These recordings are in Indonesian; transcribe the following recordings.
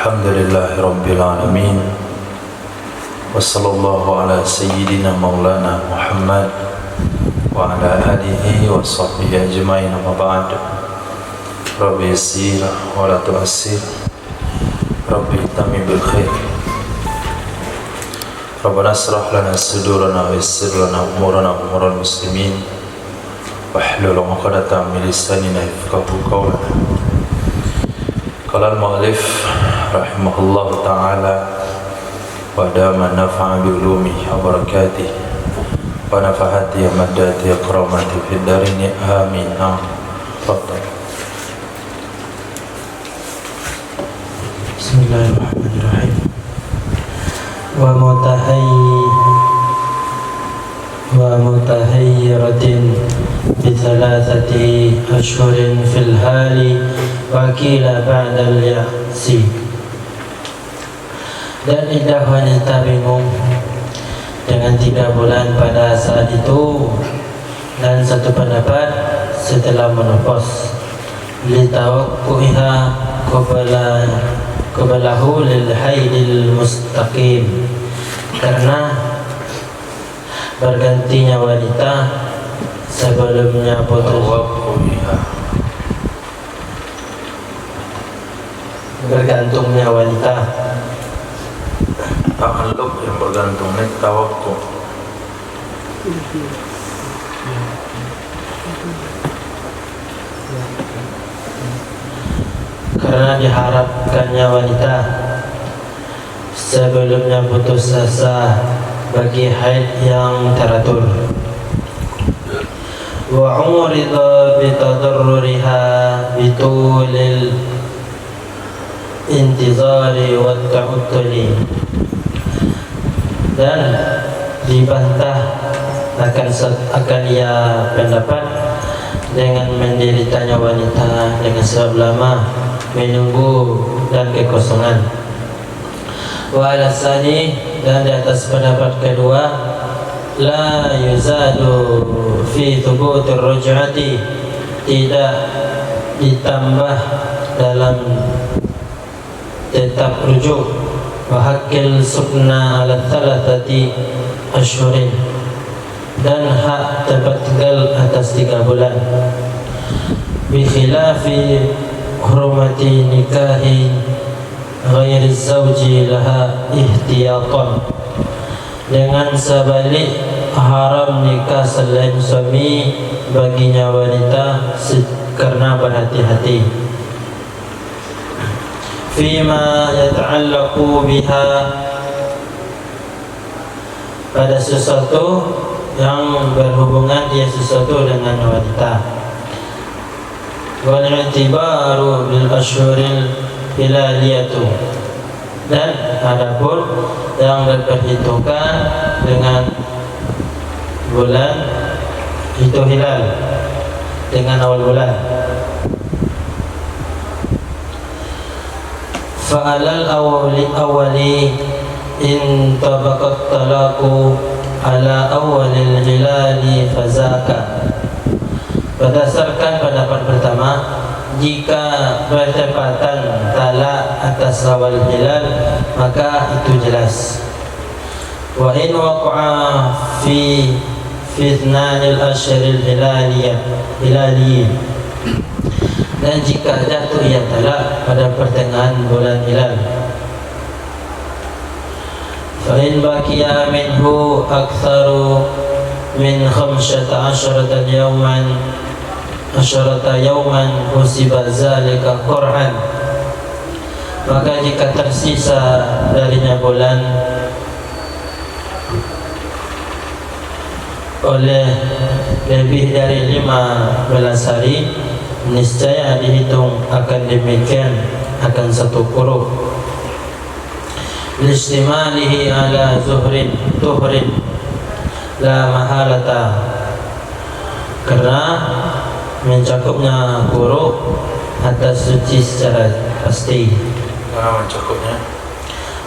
Alhamdulillahi Rabbil Alamin. Wa sallallahu ala sayyidina maulana Muhammad wa ala alihi wa sahbihi ajma'in, amma ba'd. Rabbi yassir wa la tu'assir, Rabbi tamim bil khair. Rabbana asrah lana sudurana wa yassir lana umurana wa umural muslimin wahlul 'uqdatam min lisanina yafqahu qawlana. Qala al-mu'allif rahimahullah ta'ala wa dama nafa'a bi ulumihi wa barakatihi wa nafahati madati akramati fid darini amin. Fadhal. Bismillahirrahmanirrahim. Wa mutahayyiratin bi thalathati ashhurin fil hali wa qila ba'da al-ya'si. Dan iddah wanita bingung dengan 3 bulan pada saat itu, dan satu pendapat setelah menopause litawaqquha qablahu lil haidil mustaqim, karena bergantinya wanita sebelumnya putus. Bergantungnya wanita, ta'alluq yang bergantung, tawakkul. karena diharapkannya wanita sebelumnya putus asa bagi haid yang teratur. Wa umrida bi tadarruriha bitulil intizari wa ta'uttuli, dan dibantah akan ia pendapat dengan menderitanya wanita dengan sebab lama menunggu dan kekosongan. Wa alasani, dan di atas pendapat kedua, la yuzadu fi thubutir ruj'ati, tidak ditambah dalam tetap rujuk, wa haqqil sukna ala thalathati ashhurin, dan hak tempat tinggal atas 3 bulan. Bi khilafi hurmati nikahi ghairi zawji laha ihtiyatan, dengan sebalik haram nikah selain suami baginya wanita karena berhati-hati. Fima yata'allaqu biha, pada sesuatu yang berhubungan dia sesuatu dengan wanita. Wal i'tibaru bil ashhuril hilaliyatu, dan adapun yang diperhitungkan dengan bulan itu hilal, dengan awal bulan. Fa'alal awali in tabaqat talaqu ala awalil hilali fazaka, berdasarkan pendapat pertama, jika bertepatan talak atas awal hilal maka itu jelas. Wa in waqa'a fi fitnanil ashril hilali, dan jika jatuh ia talak pada pertengahan bulan hilal, fa in baqiya minhu aktsaru min 15 yawman usiba zalika qur'an, maka jika tersisa darinya bulan oleh lebih dari 15 hari, niscaya dihitung akan demikian, akan 1 quru'. Listimalihi ala tuhrin la mahalata, karena mencakupnya quru' atas suci secara pasti.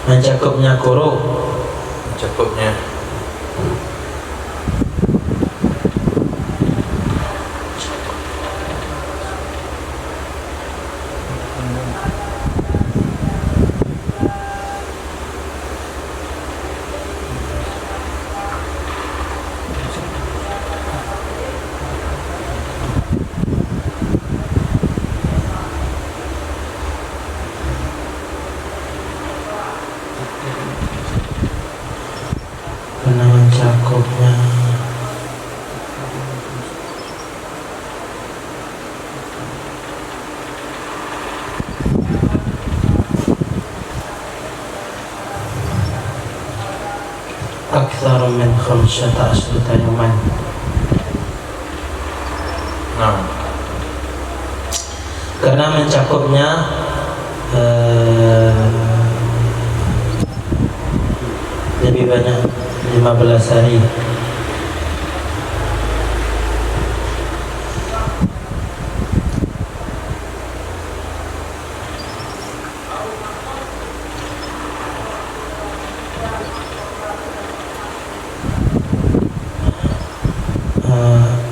Mencakupnya quru', Mencakupnya min 15 yawman. Karena mencakupnya lebih banyak 15 hari.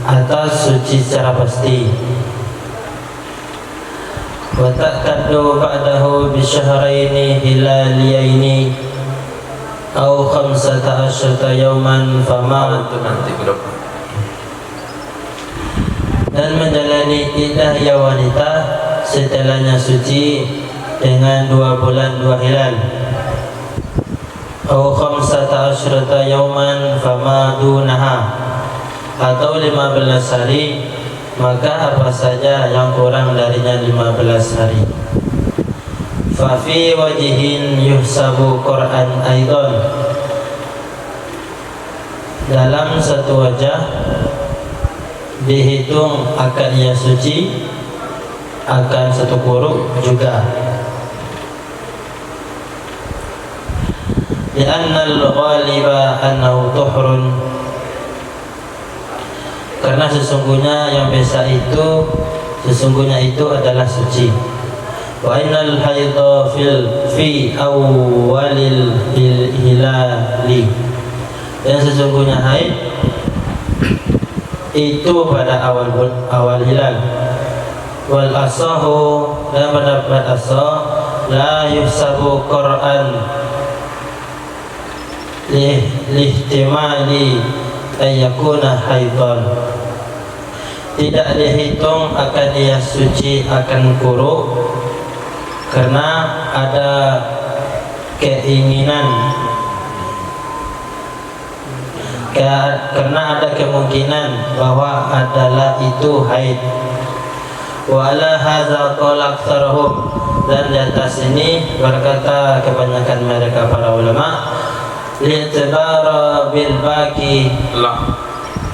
Atas suci secara pasti. Wa ta'taddu ba'dahu bi syahraini hilaliyaini au 15 yawman fama. Itu nanti berapa? Dan menjalani iddah ya wanita setelahnya suci dengan 2 bulan 2 hilal. Au 15 yawman fama dunaha, atau 15 hari, maka apa saja yang kurang darinya 15 hari. Fa fi wajhin yuhsabu Qur'an aidan, dalam satu wajah dihitung akan ia suci, akan satu kuruk juga. Li'anna al-ghaliba annahu tuhrun, karena sesungguhnya yang biasa itu adalah suci. Wa innal haidha fi awwalil hilali, dan sesungguhnya haid itu pada awal hilal. Wal asahu, dan pendapat asah, la yuhsabu Qur'an lihtimali ayyakuna haidhan, tidak dihitung akan ia suci akan kuruk, karena ada keinginan, karena ada kemungkinan bahwa adalah itu haid. Wa ala hadza qala aktsaruhum, dan di atas ini berkata kebanyakan mereka para ulama, li'tibara bil baqi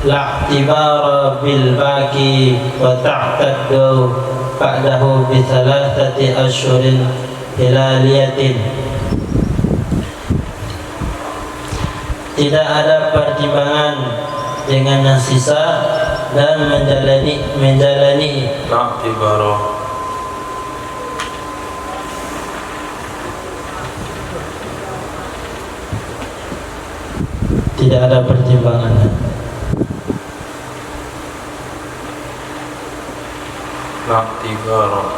la'tibara bil baqi wa ta'taddu ba'dahu bi 3 ashhurin hilaliyatin. Tidak ada pertimbangan dengan yang sisa dan menjalani la'tibara. Tidak ada pertimbangan. La'tibara.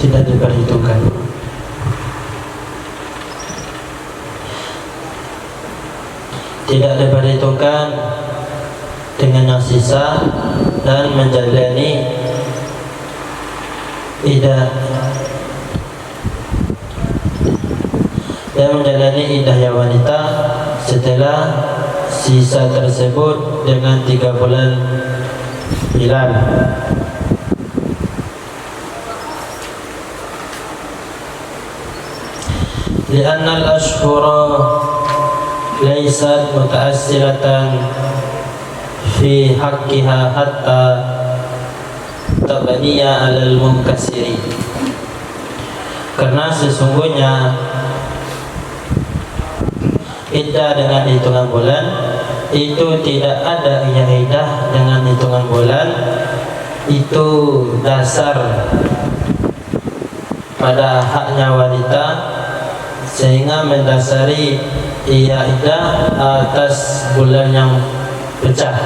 Tidak diperhitungkan. Tidak diperhitungkan dengan yang sisa dan menjalani iddah ya wanita setelah sisa tersebut dengan 3 bulan hilal. Li'anna al-ashhura laysat muta'assilatan fi haqqiha hatta tabaniya 'alal munkasiri, karena sesungguhnya iddah dengan hitungan bulan itu tidak ada iddah dengan hitungan bulan, itu dasar pada haknya wanita, sehingga mendasari ia iddah atas bulan yang pecah.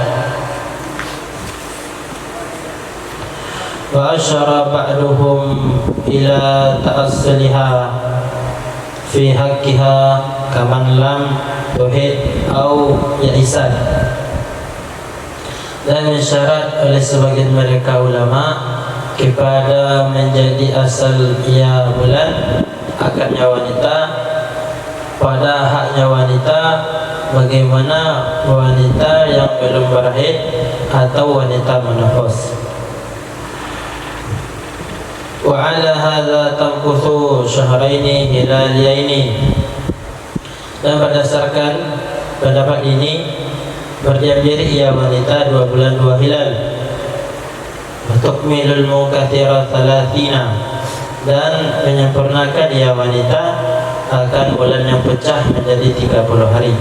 Wa asyara ba'duhum ila ta'assaliha fi haqqiha kaman lam tuhid au ya'isad, dan isyarat oleh sebagian mereka ulama kepada menjadi asal ia bulan akadnya wanita pada haknya wanita, bagaimana wanita yang belum berhaid atau wanita menopause. Wa ala hadza tamkuthu syahraini hilaliyaini, dan berdasarkan pendapat ini berdiam diri ia wanita 2 bulan 2 hilal. Tukmilul mukathira 30, dan menyempurnakan ia wanita akan bulan yang pecah menjadi 30 hari.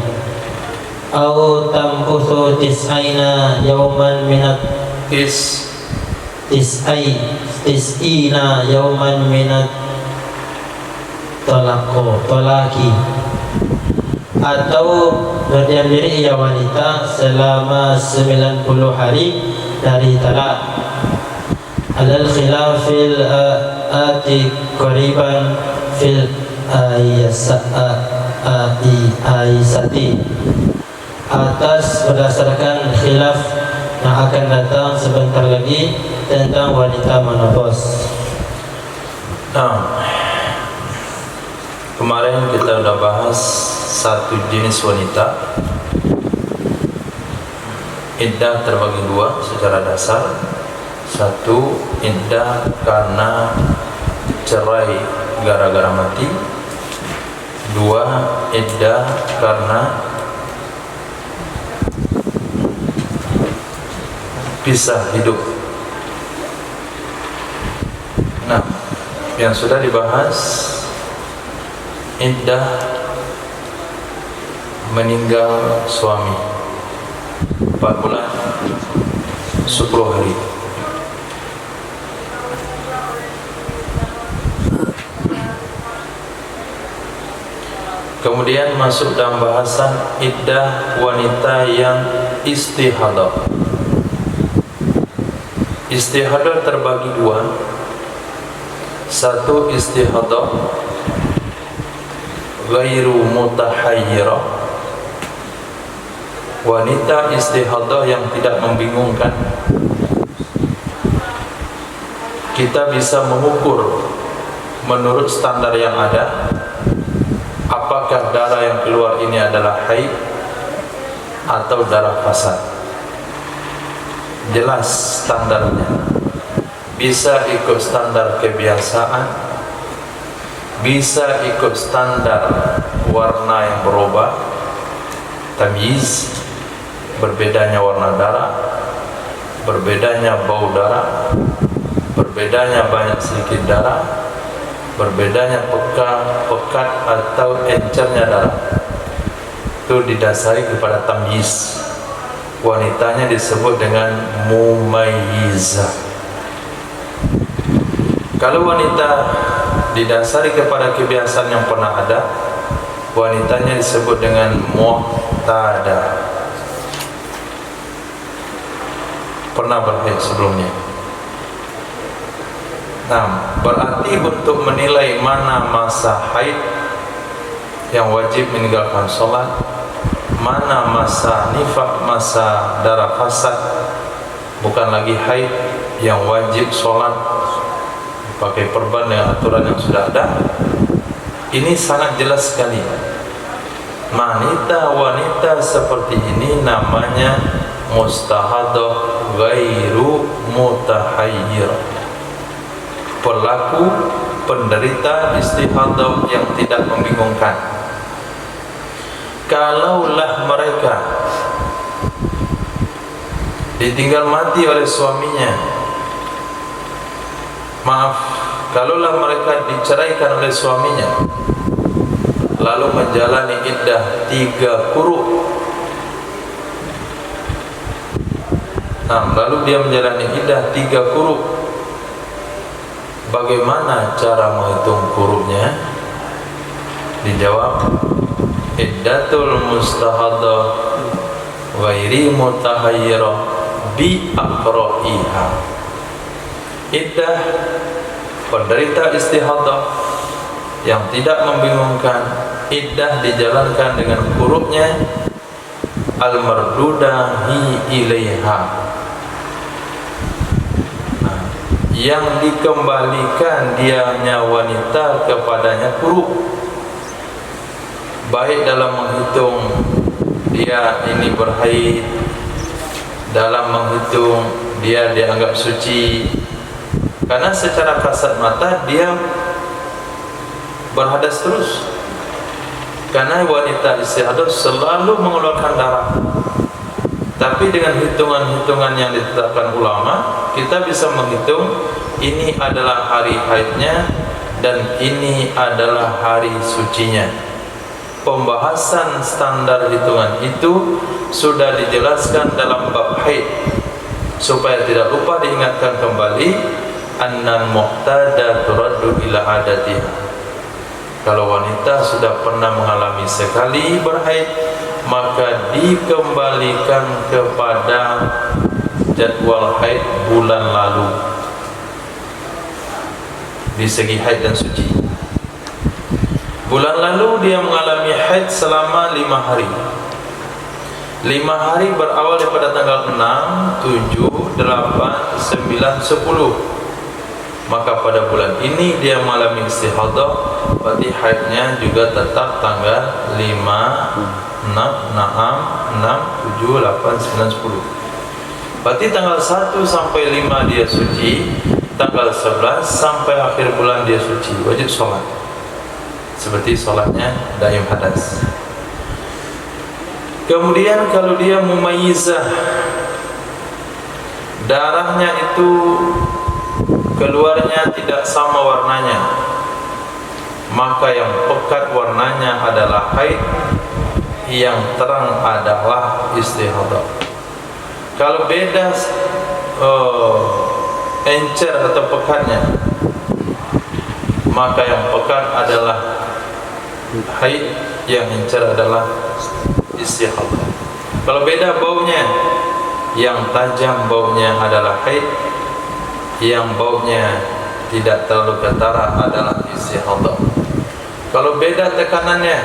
Au tamkuthu tis'ina yawman minat tis'ina yawman minat tolaki, atau berdiam diri ia wanita selama 90 hari dari talak. Alal khilafil ati qariban fil aisati, atas berdasarkan khilaf yang akan datang sebentar lagi tentang wanita menopause. Nah, kemarin kita sudah bahas satu jenis wanita. Iddah terbagi 2 secara dasar. Satu, iddah karena cerai gara-gara mati. 2, iddah karena pisah hidup. Nah, yang sudah dibahas, iddah meninggal suami 4 bulan 10 hari. Kemudian masuk dalam bahasan iddah wanita yang istihadah. Istihadah terbagi 2. Satu, istihadah ghairu mutahayyirah, wanita istihadah yang tidak membingungkan. Kita bisa mengukur menurut standar yang ada, apakah darah yang keluar ini adalah haid atau darah fasad. Jelas standarnya. Bisa ikut standar kebiasaan, bisa ikut standar warna yang berubah, tamyiz, berbedanya warna darah, berbedanya bau darah, berbedanya banyak sedikit darah, berbedanya pekat atau encernya darah. Itu didasari kepada tamyiz. Wanitanya disebut dengan mumayyizah. Kalau wanita didasari kepada kebiasaan yang pernah ada, wanitanya disebut dengan mu'tada, pernah berhaid sebelumnya. Nah, berarti untuk menilai mana masa haid yang wajib meninggalkan sholat, mana masa nifak, masa darah fasad, bukan lagi haid, yang wajib sholat pakai perban dengan aturan yang sudah ada, ini sangat jelas sekali. Wanita seperti ini namanya mustahadah ghairu mutahayyir, pelaku penderita istihadah yang tidak membingungkan. Kalaulah mereka ditinggal mati oleh suaminya, kalaulah mereka diceraikan oleh suaminya, lalu menjalani iddah 3 quru'. Nah, lalu dia menjalani iddah 3 quru'. Bagaimana cara menghitung quru'-nya? Dijawab, iddatul mustahadah ghairi mutahayyirah bi aqra'iha. Iddah penderita istihadah yang tidak membingungkan, iddah dijalankan dengan quru'-nya al-mardudahi ilaiha, yang dikembalikan dianya wanita kepadanya quru'. baik dalam menghitung dia ini berhaid, dalam menghitung dia dianggap suci. Karena secara kasat mata dia berhadas terus, karena wanita istihadah selalu mengeluarkan darah. Tapi dengan hitungan-hitungan yang ditetapkan ulama, kita bisa menghitung ini adalah hari haidnya dan ini adalah hari sucinya. Pembahasan standar hitungan itu sudah dijelaskan dalam bab haid. Supaya tidak lupa diingatkan kembali, annal mu'tada turaddu ila adatiha. Kalau wanita sudah pernah mengalami sekali berhaid, maka dikembalikan kepada jadwal haid bulan lalu di segi haid dan suci. Bulan lalu dia mengalami haid selama 5 hari. 5 hari berawal daripada tanggal 6, 7, 8, 9, 10. Maka pada bulan ini dia mengalami istihadah, berarti haidnya juga tetap tanggal 5, 6, 6, 7, 8, 9, 10. Berarti tanggal 1 sampai 5 dia suci, tanggal 11 sampai akhir bulan dia suci, wajib sholat. Seperti sholatnya daim hadas. Kemudian kalau dia mumayyizah, darahnya itu keluarnya tidak sama warnanya, maka yang pekat warnanya adalah haid, yang terang adalah istihadah. Kalau beda encer atau pekatnya, maka yang pekat adalah haid, yang encer adalah istihadah. Kalau beda baunya, yang tajam baunya adalah haid, yang baunya tidak terlalu ketara adalah istihadah. Kalau beda tekanannya,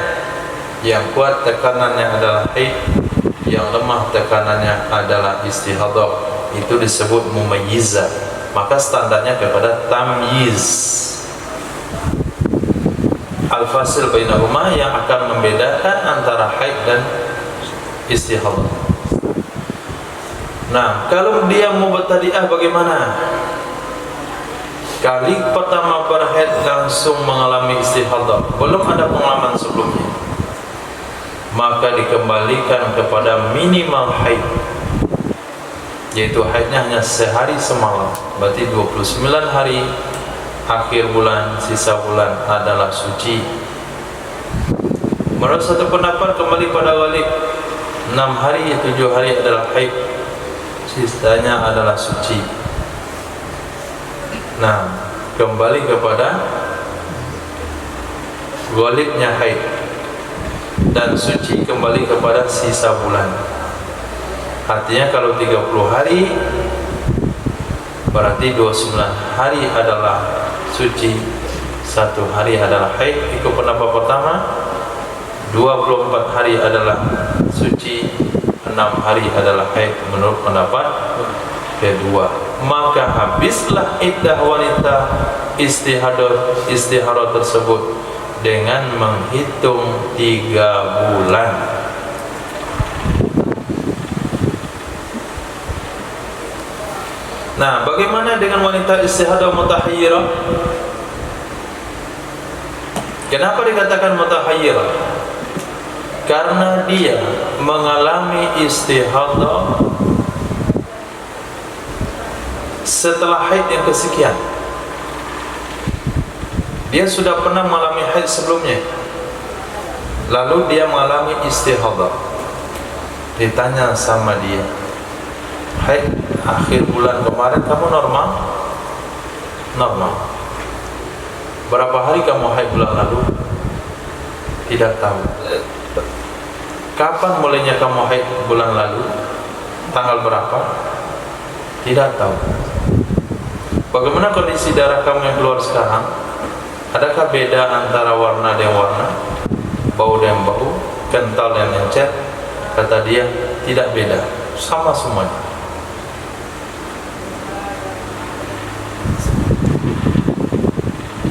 yang kuat tekanannya adalah haid, yang lemah tekanannya adalah istihadah. Itu disebut mumayyizah. Maka standarnya kepada tamyiz, al-fasil bainahuma, yang akan membedakan antara haid dan istihadah. Nah, kalau dia mubtadi'ah bagaimana? Kali pertama berhaid langsung mengalami istihadah, belum ada pengalaman sebelumnya, maka dikembalikan kepada minimal haid, yaitu haidnya hanya sehari semalam. Berarti 29 hari akhir bulan, sisa bulan adalah suci. Menurut satu pendapat kembali pada wali, 6 hari, 7 hari adalah haid, sisanya adalah suci. Nah, kembali kepada ghalibnya haid, dan suci kembali kepada sisa bulan. Artinya kalau 30 hari berarti 29 hari adalah suci, 1 hari adalah haid. Ikut pendapat pertama, 24 hari adalah suci, 6 hari adalah haid menurut pendapat kedua. Maka habislah iddah wanita istihadah tersebut dengan menghitung 3 bulan. Nah, bagaimana dengan wanita istihadah mutahayyirah? Kenapa dikatakan mutahayyirah? Karena dia mengalami istihadah setelah haid yang kesekian. Dia sudah pernah mengalami haid sebelumnya, lalu dia mengalami istihadah. Ditanya sama dia, haid akhir bulan kemarin kamu normal? Normal. Berapa hari kamu haid bulan lalu? Tidak tahu. Kapan mulainya kamu haid bulan lalu? Tanggal berapa? Tidak tahu. Bagaimana kondisi darah kamu yang keluar sekarang? Adakah beda antara warna dan warna, bau dan bau, kental dan encer? Kata dia, tidak beda, sama semuanya.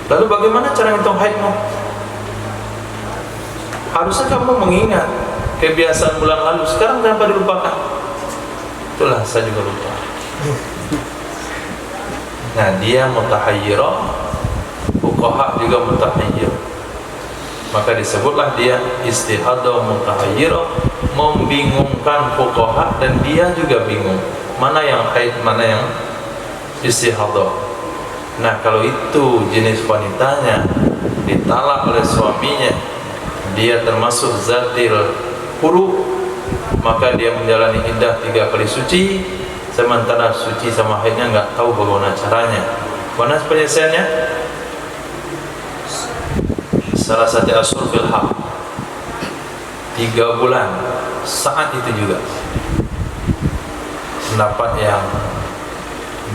Lalu bagaimana cara hitung haidmu? Harusnya kamu mengingat kebiasaan bulan lalu, sekarang kenapa dilupakan? Itulah saya juga lupa. Nah, dia mutahayyirah, fuqaha juga mutahayyir. Maka disebutlah dia istihadah mutahayyirah, membingungkan fuqaha, dan dia juga bingung mana yang haid, mana yang istihadah. Nah, kalau itu jenis wanitanya ditalak oleh suaminya, dia termasuk zatil huru, maka dia menjalani iddah 3 kali suci, sementara suci sama haidnya nggak tahu bagaimana caranya. Mana penyelesaiannya? Salah satu asyur fil haq, 3 bulan saat itu juga. Pendapat yang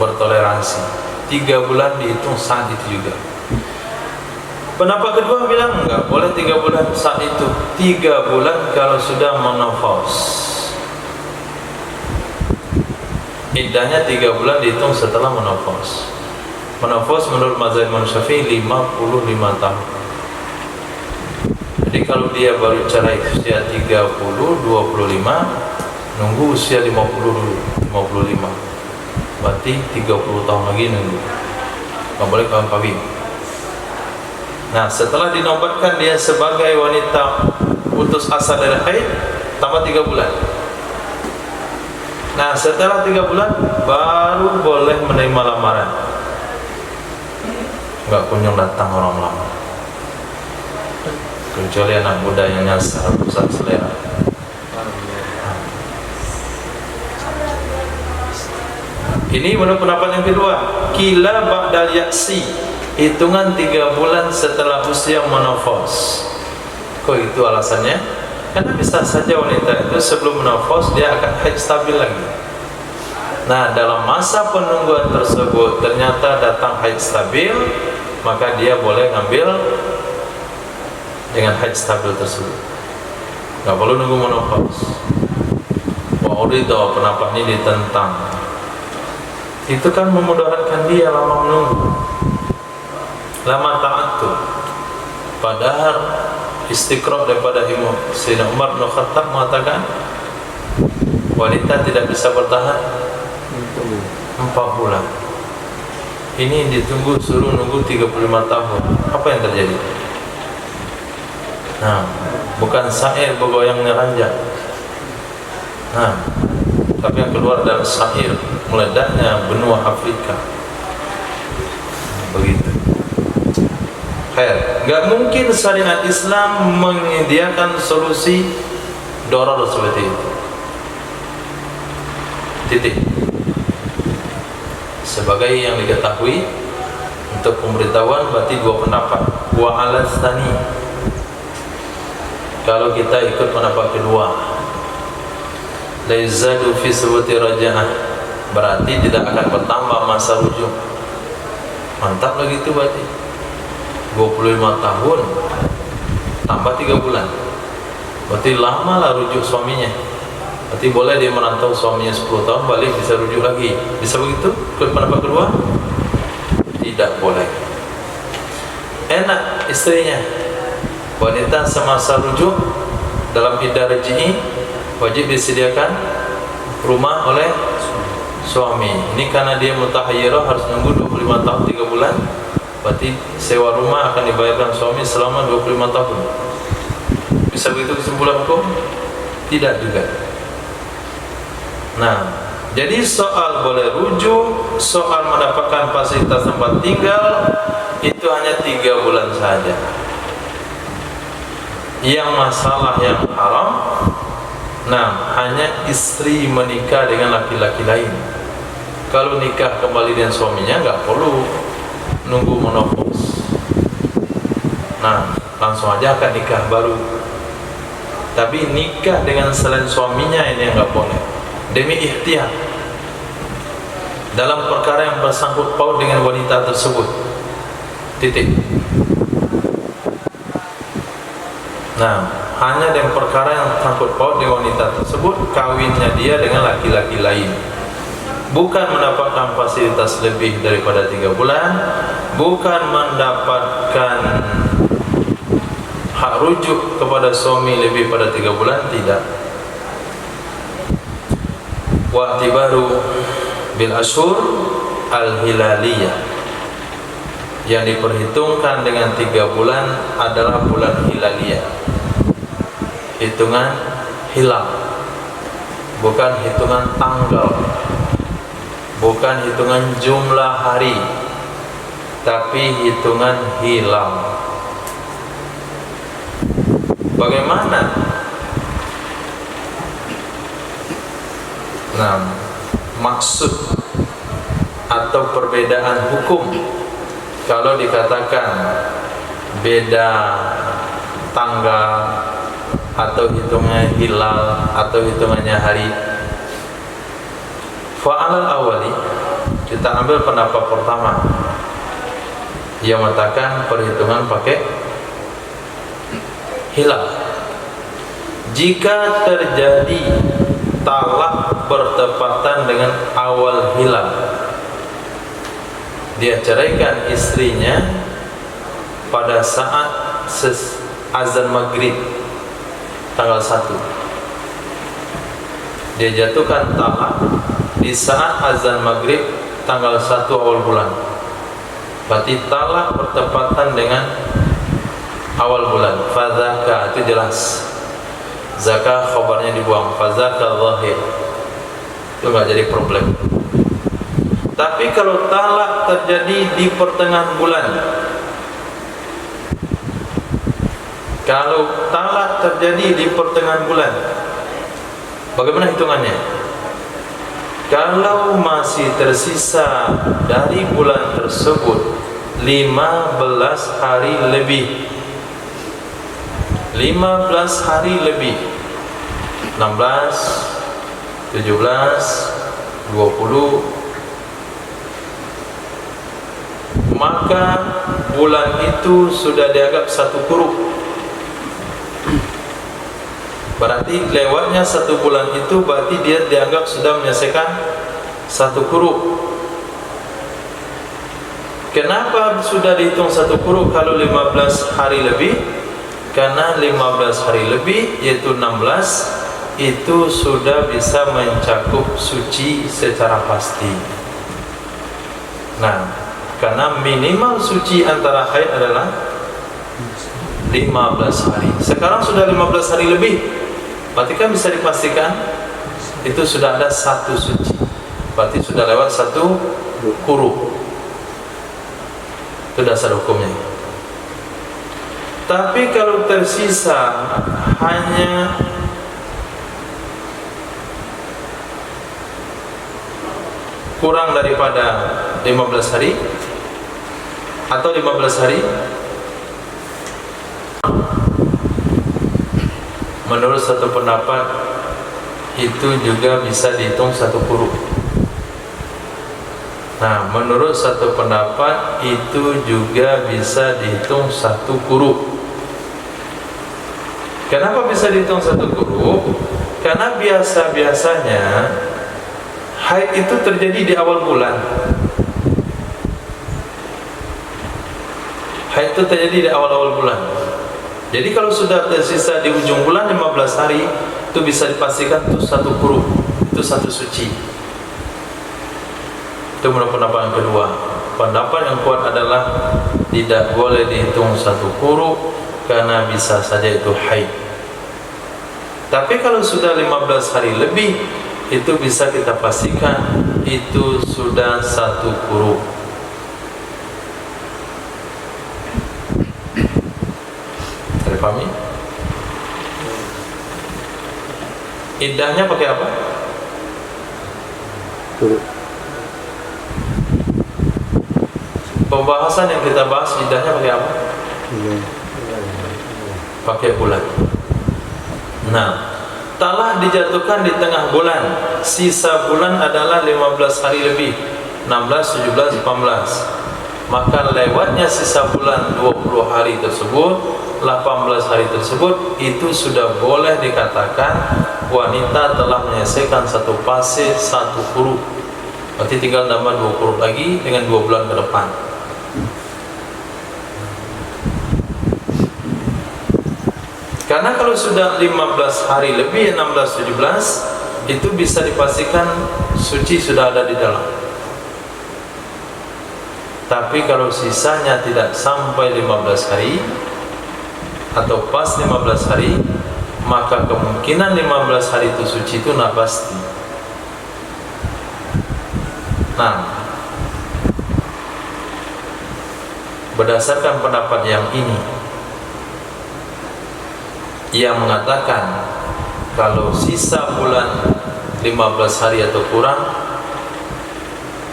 bertoleransi, 3 bulan dihitung saat itu juga. Pendapat kedua bilang enggak boleh 3 bulan saat itu, 3 bulan kalau sudah menopause. Iddahnya 3 bulan dihitung setelah menopause. Menopause menurut mazhab Imam Syafi'i 55 tahun. Jadi kalau dia baru cerai usia 30, 25, nunggu usia 50 dulu, 55. Berarti 30 tahun lagi nunggu. Enggak boleh kawin. Nah, setelah dinobatkan dia sebagai wanita putus asa dari haid, tambah 3 bulan. Nah, setelah 3 bulan baru boleh menerima lamaran. Enggak kunjung datang orang lama, kecuali anak muda yang nyasar pusat selera. Ini menurut pendapat yang kedua, kila ba'dal yaksi, hitungan 3 bulan setelah usia menopause. Kok itu alasannya? Karena bisa saja wanita itu sebelum menopause dia akan haid stabil lagi. Nah, dalam masa penungguan tersebut ternyata datang haid stabil, maka dia boleh ngambil dengan haid stabil tersebut. Nggak perlu nunggu menopause. Wa'uridah, pendapat ini ditentang. Itu kan memudaratkan dia lama menunggu, lama ta'atul. Padahal istiqra' daripada Imam Sayyidina Umar bin Khattab mengatakan wanita tidak bisa bertahan 4 bulan. Ini ditunggu, suruh nunggu 35 tahun. Apa yang terjadi? Nah, bukan syair bergoyang neranjak. Nah, tapi yang keluar dari syair meledaknya benua Afrika. Begitu. Khair, enggak mungkin syariat Islam menyediakan solusi darurat seperti itu. Titik. Sebagai yang diketahui, untuk pemberitahuan berarti 2 pendapat. Wa ala tsani, kalau kita ikut pendapat kedua, la yazadu fi subuti raja'ah, berarti tidak akan bertambah masa rujuk. Mantap lagi itu berarti 25 tahun tambah 3 bulan, berarti lama lah rujuk suaminya. Berarti boleh dia merantau suaminya 10 tahun, balik bisa rujuk lagi. Bisa begitu? Ikut pendapat kedua? Tidak boleh. Enak istrinya, wanita semasa rujuk dalam iddah raj'i wajib disediakan rumah oleh suami. Ini karena dia mutahayyirah harus nunggu 25 tahun 3 bulan. Berarti sewa rumah akan dibayarkan suami selama 25 tahun. Bisa begitu kesimpulan hukum? Tidak juga. Nah, jadi soal boleh rujuk, soal mendapatkan fasilitas tempat tinggal, itu hanya 3 bulan saja. Yang masalah yang haram, nah, hanya istri menikah dengan laki-laki lain. Kalau nikah kembali dengan suaminya nggak perlu nunggu menopause. Nah, langsung aja akan nikah baru. Tapi nikah dengan selain suaminya ini nggak boleh. Demi ihtiyat dalam perkara yang bersangkut paut dengan wanita tersebut. Titik. Nah, hanya dengan perkara yang sangkut paut dengan wanita tersebut, kawinnya dia dengan laki-laki lain, bukan mendapatkan fasilitas lebih daripada 3 bulan, bukan mendapatkan hak rujuk kepada suami lebih pada 3 bulan? Tidak. Wa'tibaru bil ashur al-hilaliyah, yang diperhitungkan dengan 3 bulan adalah bulan hilaliyah, hitungan hilal, bukan hitungan tanggal, bukan hitungan jumlah hari, tapi hitungan hilal. Bagaimana? Nah, maksud atau perbedaan hukum kalau dikatakan beda tanggal atau hitungannya hilal atau hitungannya hari. Fa'alal awali, kita ambil pendapat pertama yang mengatakan perhitungan pakai hilal. Jika terjadi talak bertepatan dengan awal hilal, dia ceraikan istrinya pada saat azan maghrib tanggal 1, dia jatuhkan talak di saat azan maghrib tanggal 1 awal bulan, berarti talak bertepatan dengan awal bulan. Fadzaka, itu jelas, zakah khabarnya dibuang, fadzaka zahir, itu nggak jadi problem. Tapi kalau talak terjadi di pertengahan bulan, kalau talak terjadi di pertengahan bulan, bagaimana hitungannya? Kalau masih tersisa dari bulan tersebut 15 hari lebih, 15 hari lebih, 16, 17, 20, maka bulan itu sudah dianggap 1 kuruk. Berarti lewatnya 1 bulan itu berarti dia dianggap sudah menyelesaikan 1 kuruk. Kenapa sudah dihitung 1 kuruk kalau 15 hari lebih? Karena 15 hari lebih, yaitu 16, itu sudah bisa mencakup suci secara pasti. Nah, karena minimal suci antara haid adalah 15 hari. Sekarang sudah 15 hari lebih, berarti kan bisa dipastikan itu sudah ada 1 suci, berarti sudah lewat 1 kuruk. Itu dasar hukumnya. Tapi kalau tersisa hanya kurang daripada 15 hari atau 15 hari, menurut satu pendapat itu juga bisa dihitung 1 kuruk. Nah, menurut satu pendapat itu juga bisa dihitung 1 kuruk. Kenapa bisa dihitung 1 kuruk? Karena biasa-biasanya haid itu terjadi di awal bulan. Haid itu terjadi di awal-awal bulan. Jadi kalau sudah tersisa di ujung bulan 15 hari, itu bisa dipastikan itu 1 kuruk, itu 1 suci. Itu menurut pendapat yang kedua. Pendapat yang kuat adalah tidak boleh dihitung 1 kuruk karena bisa saja itu haid. Tapi kalau sudah 15 hari lebih, itu bisa kita pastikan itu sudah 1 kuruk. Terpahami? Iddahnya pakai apa? Pembahasan yang kita bahas iddahnya pakai apa? Pakai bulan. Nah, talak dijatuhkan di tengah bulan, sisa bulan adalah 15 hari lebih, 16, 17, 18. Maka lewatnya sisa bulan 20 hari tersebut, 18 hari tersebut, itu sudah boleh dikatakan wanita telah menyelesaikan 1 fase 1 kuruk. Berarti tinggal nambah 2 kuruk lagi dengan 2 bulan ke depan. Karena kalau sudah 15 hari lebih 16, 17 itu bisa dipastikan suci sudah ada di dalam. Tapi kalau sisanya tidak sampai 15 hari atau pas 15 hari, maka kemungkinan 15 hari itu suci itu tidak pasti. Nah, berdasarkan pendapat yang ini, yang mengatakan kalau sisa bulan 15 hari atau kurang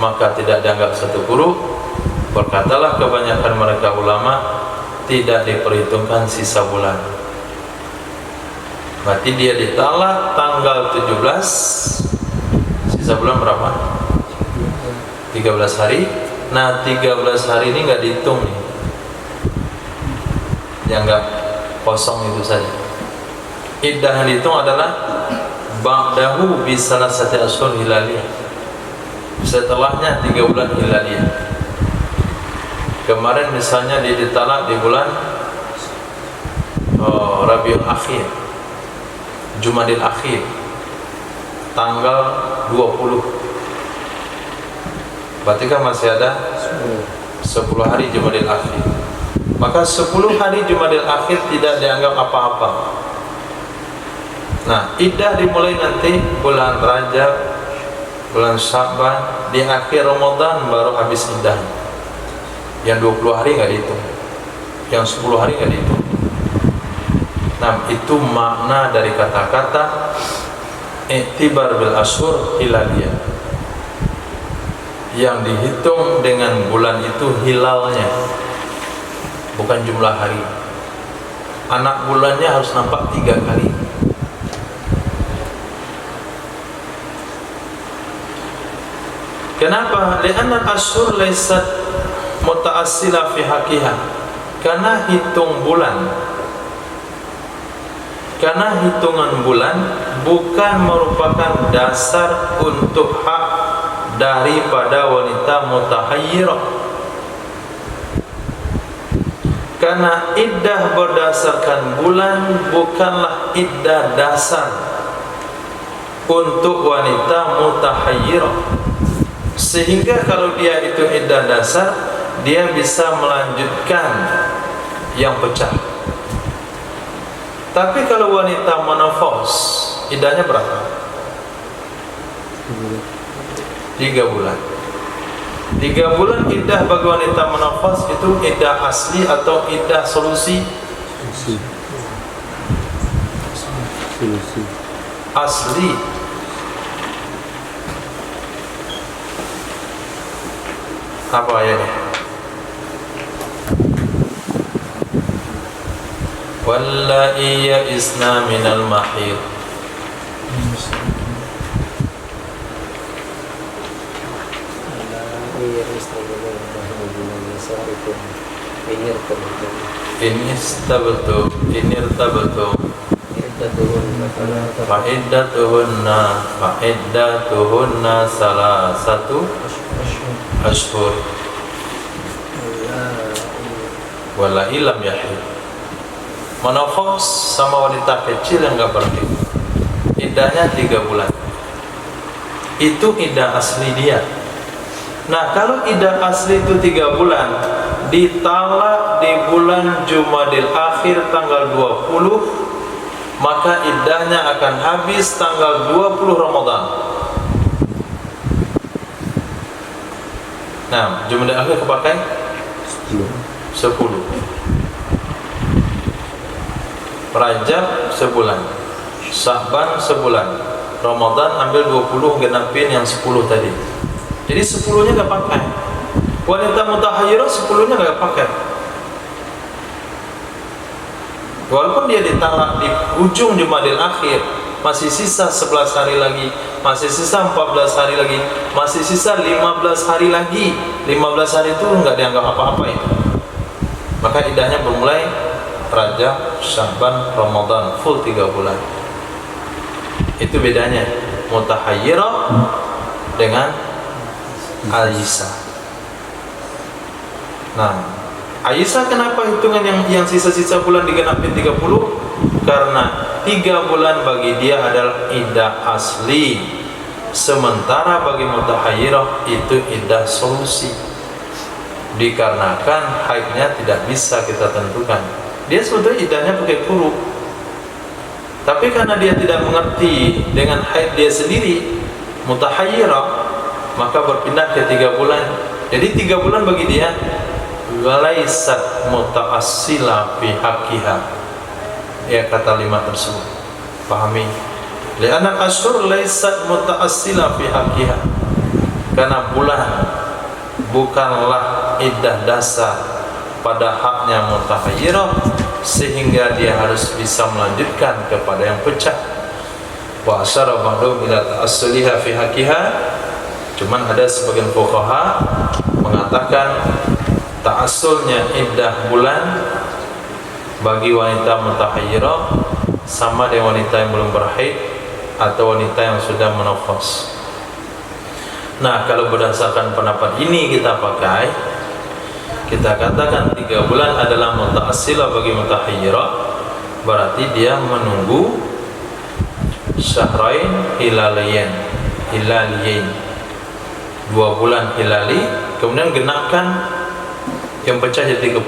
maka tidak dianggap satu buruk, berkatalah kebanyakan mereka ulama, tidak diperhitungkan sisa bulan. Berarti dia ditalak tanggal 17, sisa bulan berapa? 13 hari. Nah, 13 hari ini nggak dihitung nih, dianggap kosong itu saja. Iddah yang dihitung adalah ba'dahu bisalasati ashhur hilaliyah, setelahnya 3 bulan hilaliyah. Kemarin misalnya dia ditalak di bulan Rabiul Akhir, Jumadil Akhir, tanggal 20. Berarti kan masih ada 10 hari Jumadil Akhir. Maka 10 hari Jumadil Akhir tidak dianggap apa-apa. Nah, iddah dimulai nanti bulan Rajab, bulan Sya'ban, di akhir Ramadan baru habis iddah. Yang 20 hari nggak dihitung, yang 10 hari nggak dihitung. Nah, itu makna dari kata-kata i'tibar bil ashhur hilaliyah. Yang dihitung dengan bulan itu hilalnya, bukan jumlah hari. Anak bulannya harus nampak 3 kali. Kenapa? Li'anna ashhur laysat muta'assila fi haqqiha. Karena hitungan bulan bukan merupakan dasar untuk hak daripada wanita mutahayyirah. Karena iddah berdasarkan bulan bukanlah iddah dasar untuk wanita mutahayyirah. Sehingga kalau dia itu iddah dasar, dia bisa melanjutkan yang pecah. Tapi kalau wanita menopause, iddahnya berapa? 3 bulan. 3 bulan iddah bagi wanita menopause itu iddah asli atau iddah solusi? Asli. Apa ayatnya? Wallahi ya'isna minal mahid. Fa'iddatuhunna salasatu ashhur wallahi lam yahid. Menopause sama wanita kecil yang gak berhid, iddahnya 3 bulan. Itu iddah asli dia. Nah, kalau iddah asli itu 3 bulan, ditalak di bulan Jumadil Akhir tanggal 20, maka iddahnya akan habis tanggal 20 Ramadan. Nah, Jumadil Akhir kepakai 10. Rajab sebulan, Sya'ban sebulan, Ramadan ambil 20, genapin yang 10 tadi. Jadi 10-nya gak pakai. Wanita mutahayyirah 10-nya gak pakai. Walaupun dia ditalak di ujung Jumadil Akhir, masih sisa 11 hari lagi, masih sisa 14 hari lagi, masih sisa 15 hari lagi. 15 hari itu nggak dianggap apa-apa itu. Maka iddahnya bermulai Rajab, Sya'ban, Ramadan, full 3 bulan. Itu bedanya mutahayyirah dengan Aisyah. Nah, Aisyah kenapa hitungan yang sisa-sisa bulan digenapin 30? karena 3 bulan bagi dia adalah iddah asli, sementara bagi mutahayyirah itu iddah solusi. Dikarenakan haidnya tidak bisa kita tentukan. Dia sebetulnya iddahnya pakai quru, tapi karena dia tidak mengerti dengan haid dia sendiri, mutahayyirah, maka berpindah ke 3 bulan. Jadi 3 bulan bagi dia laisat mutaassila fi haqqiha. Ya, kata 5 tersebut. Pahami? Li'anna asyhur laisat mutaassila fi haqqiha. Karena bulan bukanlah iddah dasar pada haknya mutahayyirah, sehingga dia harus bisa melanjutkan kepada yang pecah. Wa asyara ba'du ila ta'assuliha fi haqqiha. Cuman ada sebagian fuqaha mengatakan ta'assulnya iddah bulan bagi wanita mutahayyirah sama dengan wanita yang belum berhaid atau wanita yang sudah menofos. Nah, kalau berdasarkan pendapat ini kita pakai, kita katakan 3 bulan adalah mutaassilah bagi mutahayyirah, berarti dia menunggu syahrain hilaliyin, 2 bulan hilali, kemudian genapkan yang pecah jadi 30.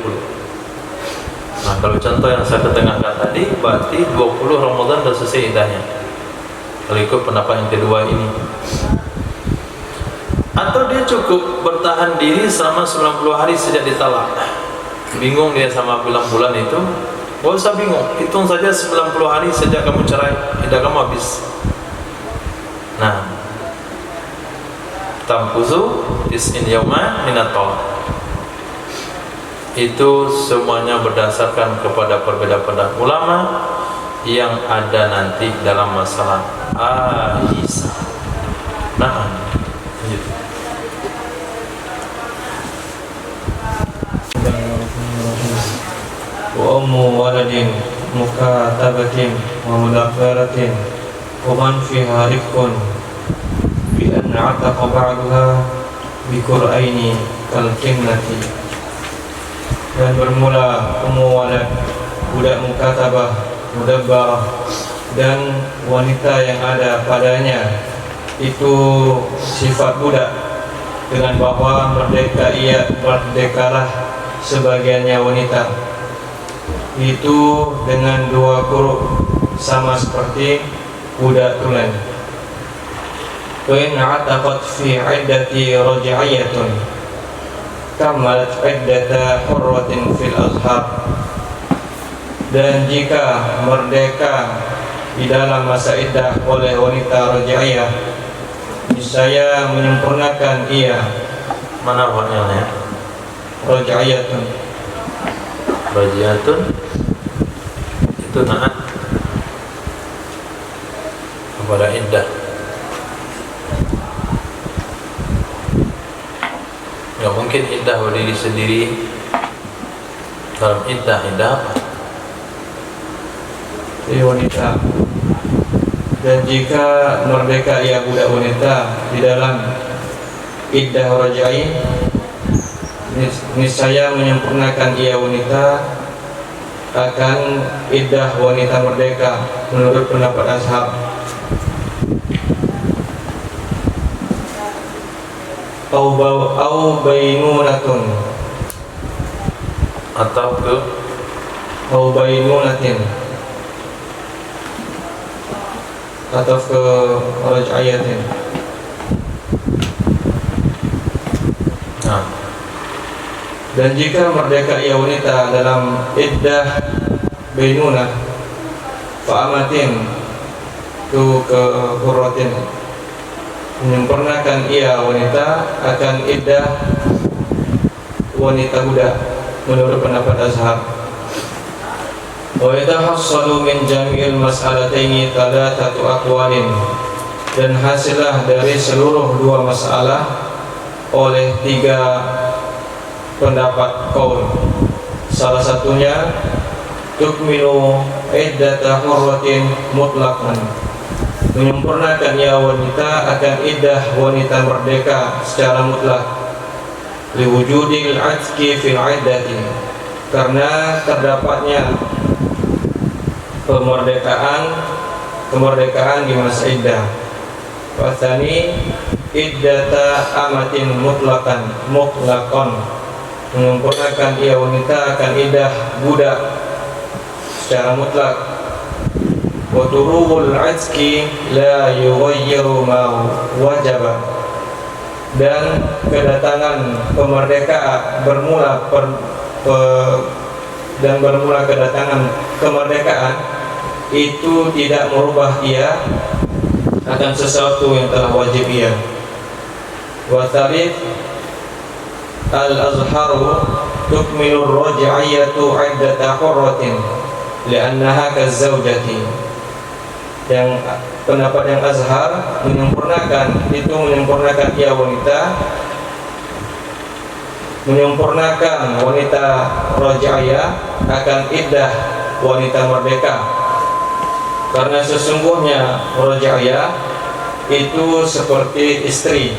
Nah, kalau contoh yang saya ketengahkan tadi, berarti 20 Ramadan sudah selesai iddahnya, kalau ikut pendapat yang kedua ini. Atau dia cukup bertahan diri selama 90 hari sejak ditalak. Bingung dia sama bilang bulan itu, gak usah bingung, hitung saja 90 hari sejak kamu cerai, iddah kamu habis. Nah, tamkuzu tis'in yawman minat talaq. Itu semuanya berdasarkan kepada perbedaan pendapat ulama yang ada nanti dalam masalah Aisyah. Nah, gitu. Wa ummu waladin mukatabatin wa mudafaratin wa man fiha rifqun bi an ataqa ba'daha bi qur'aini kal kinnati. Dan bermula ummu walad, budak mukatabah, mudabbarah, dan wanita yang ada padanya itu sifat budak, dengan bahwa merdekalah sebagiannya wanita itu dengan 2 huruf sama seperti budak tulen. Wa in ataqat fi iddati raj'iyatun kamalat iddata hurratin fil azhar. Dan jika merdeka di dalam masa iddah oleh wanita raj'iyah, niscaya menyempurnakan ia. Mana awalnya? Raj'iyatun. Raj'iyatun itu naat kepada iddah. Gak mungkin iddah berdiri sendiri dalam iddah apa? Jadi wanita. Dan jika merdeka ia budak wanita di dalam iddah raj'i, niscaya menyempurnakan ia wanita akan iddah wanita merdeka menurut pendapat ashab. Au bainunatun, atau ke au bainunatin, atau ke raj'iyatin. Nah, dan jika merdeka ia wanita dalam iddah bainunah fa'amatin tu ke hurratin, menyempurnakan ia wanita akan iddah wanita budak menurut pendapat ashab. Wa yatahassalu min jami'il mas'alataini thalathatu aqwalin, dan hasillah dari seluruh 2 masalah oleh 3 pendapat qaul. Salah satunya tukmilu iddata hurratin mutlaqan, menyempurnakan ia wanita akan iddah wanita merdeka secara mutlak, liwujudil atqi fil iddati, karena terdapatnya kemerdekaan di masa iddah. Wasani iddata amatin mutlaqan menyempurnakan ia wanita akan iddah budak secara mutlak. Wa turubul azki la yughayyiru ma wajaba, dan kedatangan kemerdekaan bermula kedatangan kemerdekaan itu tidak merubah ia akan sesuatu yang telah wajib ia. Wa thalith al-azharu tukmilu ar-raj'iyatu 'iddata hurratin li'annaha kazawjati. Yang pendapat yang azhar menyempurnakan ia wanita raj'iyah akan iddah wanita merdeka, karena sesungguhnya raj'iyah itu seperti istri.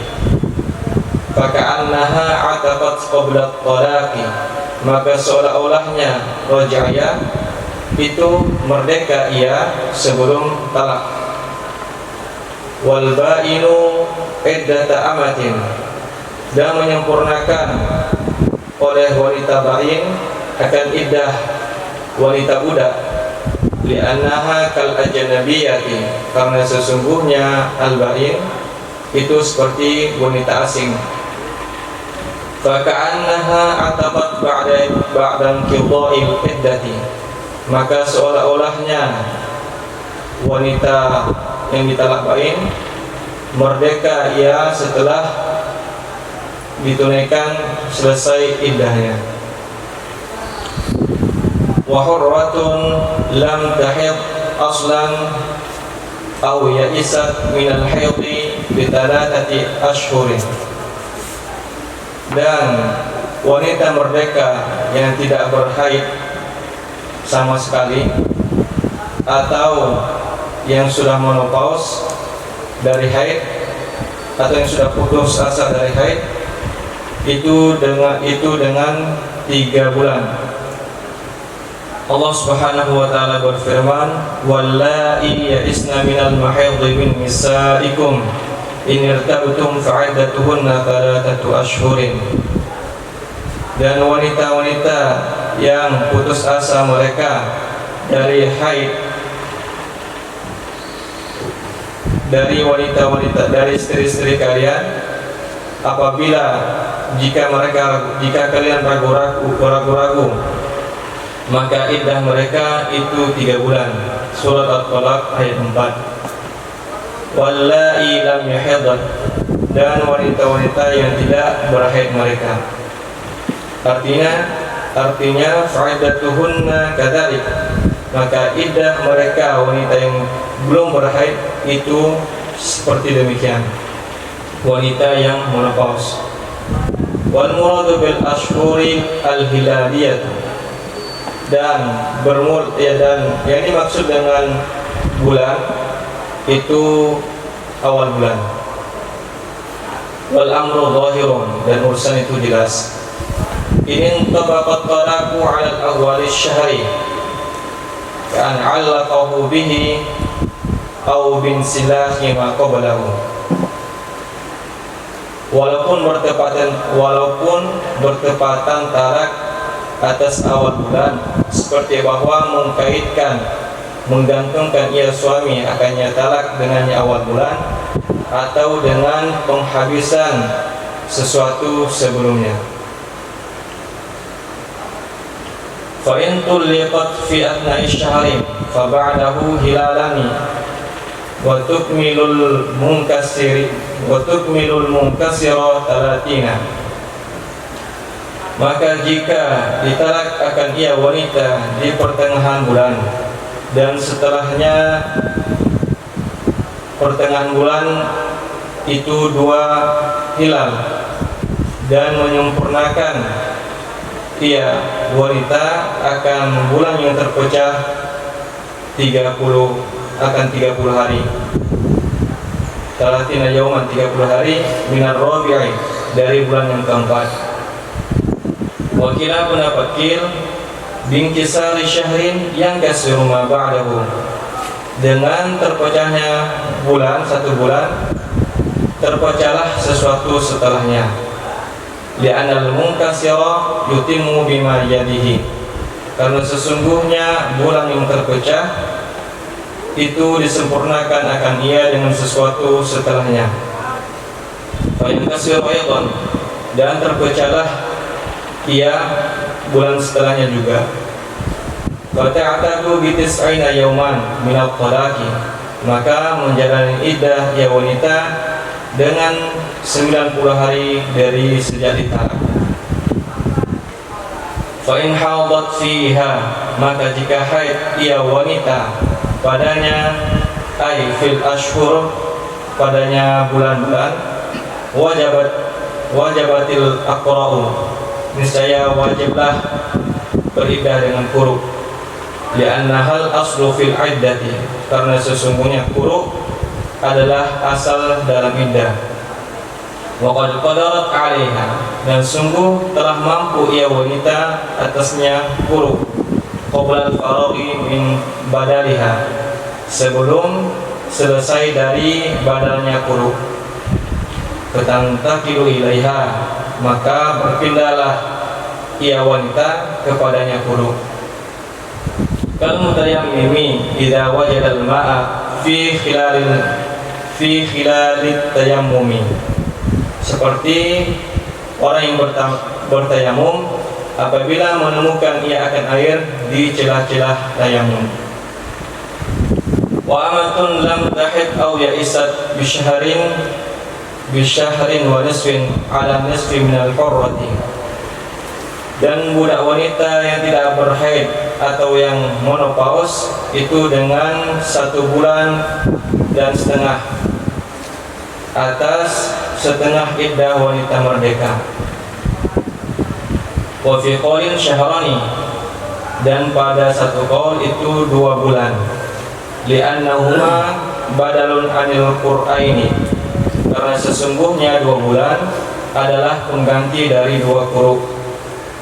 Faka'annaha 'ataqat qabla at-talaqi, maka seolah-olahnya raj'iyah itu merdeka ia sebelum talak. Wal ba'inu iddata amatin, dan menyempurnakan oleh wanita ba'in akan iddah wanita budak. Li'annaha kal ajnabiyati, karena sesungguhnya al-ba'in itu seperti wanita asing. Faka'annaha atabat ba'dan qida'il iddati, maka seolah-olahnya wanita yang ditalak ba'in merdeka ia setelah ditunaikan selesai iddahnya. Wa hurratun lam tahid aslan aw ya'isat min al-haydhi bi 3 ashhurin, dan wanita merdeka yang tidak berhaid sama sekali atau yang sudah menopause dari haid atau yang sudah putus asa dari haid itu dengan 3 bulan. Allah Subhanahu wa taala berfirman, "Wallahi ya'isna minal mahidhi min nisaikum in irtabtum fa'iddatuhunna 3 ashhurin." Dan wanita-wanita yang putus asa mereka dari haid, dari wanita-wanita, dari istri-istri kalian, apabila jika kalian ragu-ragu, maka iddah mereka itu 3 bulan. Surat At-Talaq ayat 4. Wallahi lam yahidh, dan wanita-wanita yang tidak berhaid mereka. Artinya fa'iddatuhunna kadzalik, maka iddah mereka wanita yang belum berhaid itu seperti demikian, wanita yang menopause. Wal muradu bil ashhuri al hilaliyah, dan yang dimaksud dengan bulan itu awal bulan. Wal amru zahirun, dan urusan itu jelas. Ini tabaqat talaqu 'ala al-awwal asy-syahri kan 'allaqahu bihi aw bin silahi ma qablahu. Walaupun bertepatan talak atas awal bulan, seperti bahwa menggantungkan ia suami akannya talak dengannya awal bulan, atau dengan penghabisan sesuatu sebelumnya. Fa in tulliqat fi athna'i syahri fa ba'dahu hilalani wa tukmilul munkasira 30. Maka jika ditalak akan ia wanita di pertengahan bulan, dan setelahnya pertengahan bulan itu 2 hilal, dan menyempurnakan ia wanita akan bulan yang terpecah 30 hari. 30 yauman, 30 hari minar rabi'i, dari bulan yang keempat. Wakilah pendapat kil binkisari syahrin yang kasiru ma ba'dahu, dengan terpecahnya bulan, satu bulan terpecahlah sesuatu setelahnya. Li'anal munkasira yutimmu bima yadihi, karena sesungguhnya bulan yang terpecah itu disempurnakan akan ia dengan sesuatu setelahnya. Fa yankasiru aydan, dan terpecahlah ia bulan setelahnya juga. Fa ta'tadu bi tis'ina yawman min al-talaqi, maka menjalani iddah ya wanita dengan 90 hari dari sejak ditalak. Fa in hadat fiha, maka jika haid ia wanita padanya, ay fil ashhur, padanya bulan-bulan, wajabatil aqra'u, niscaya wajiblah beriddah dengan quru'. Lianna hal aslu fil iddati, karena sesungguhnya quru' adalah asal dalam iddah. Wa qad qadarat 'alaiha, dan sungguh telah mampu ia wanita atasnya quru' qabla al-faraghi min badaliha, sebelum selesai dari badalnya quru'. Fatantaqilu ilaiha, maka berpindahlah ia wanita kepadanya quru'. Kal mutayammimi idza wajada al-ma'a fi khilalit tayammumi, seperti orang yang bertayamum apabila menemukan ia akan air di celah-celah tayamum. Wa amatun lam tahid aw ya'isat bisyahrin wa nisfin ala nisfi min al-hurrati, dan budak wanita yang tidak berhaid atau yang monopaus itu dengan 1 bulan dan setengah atas setengah iddah wanita merdeka. Wa fi qaulin syahrani, dan pada satu qaul itu 2 bulan. Li'annahuma badalun anil qur'aini, karena sesungguhnya 2 bulan adalah pengganti dari 2 quru'.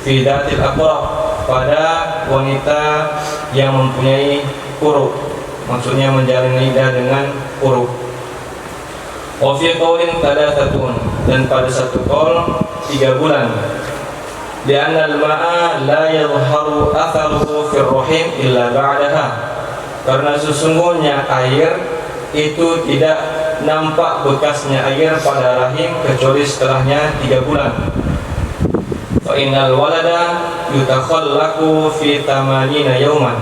Fi datil aqra', pada wanita yang mempunyai quru', maksudnya menjalani iddah dengan quru'. Wa fi qaulin thalathatun, dan pada satu qaul 3 bulan. Li'anna al-ma'a la yadhharu atharuhu fi ar-rahim illa ba'daha, karena sesungguhnya air itu tidak nampak bekasnya air pada rahim kecuali setelahnya 3 bulan. Fa innal walada yutakhallaqu fi 80 yawman,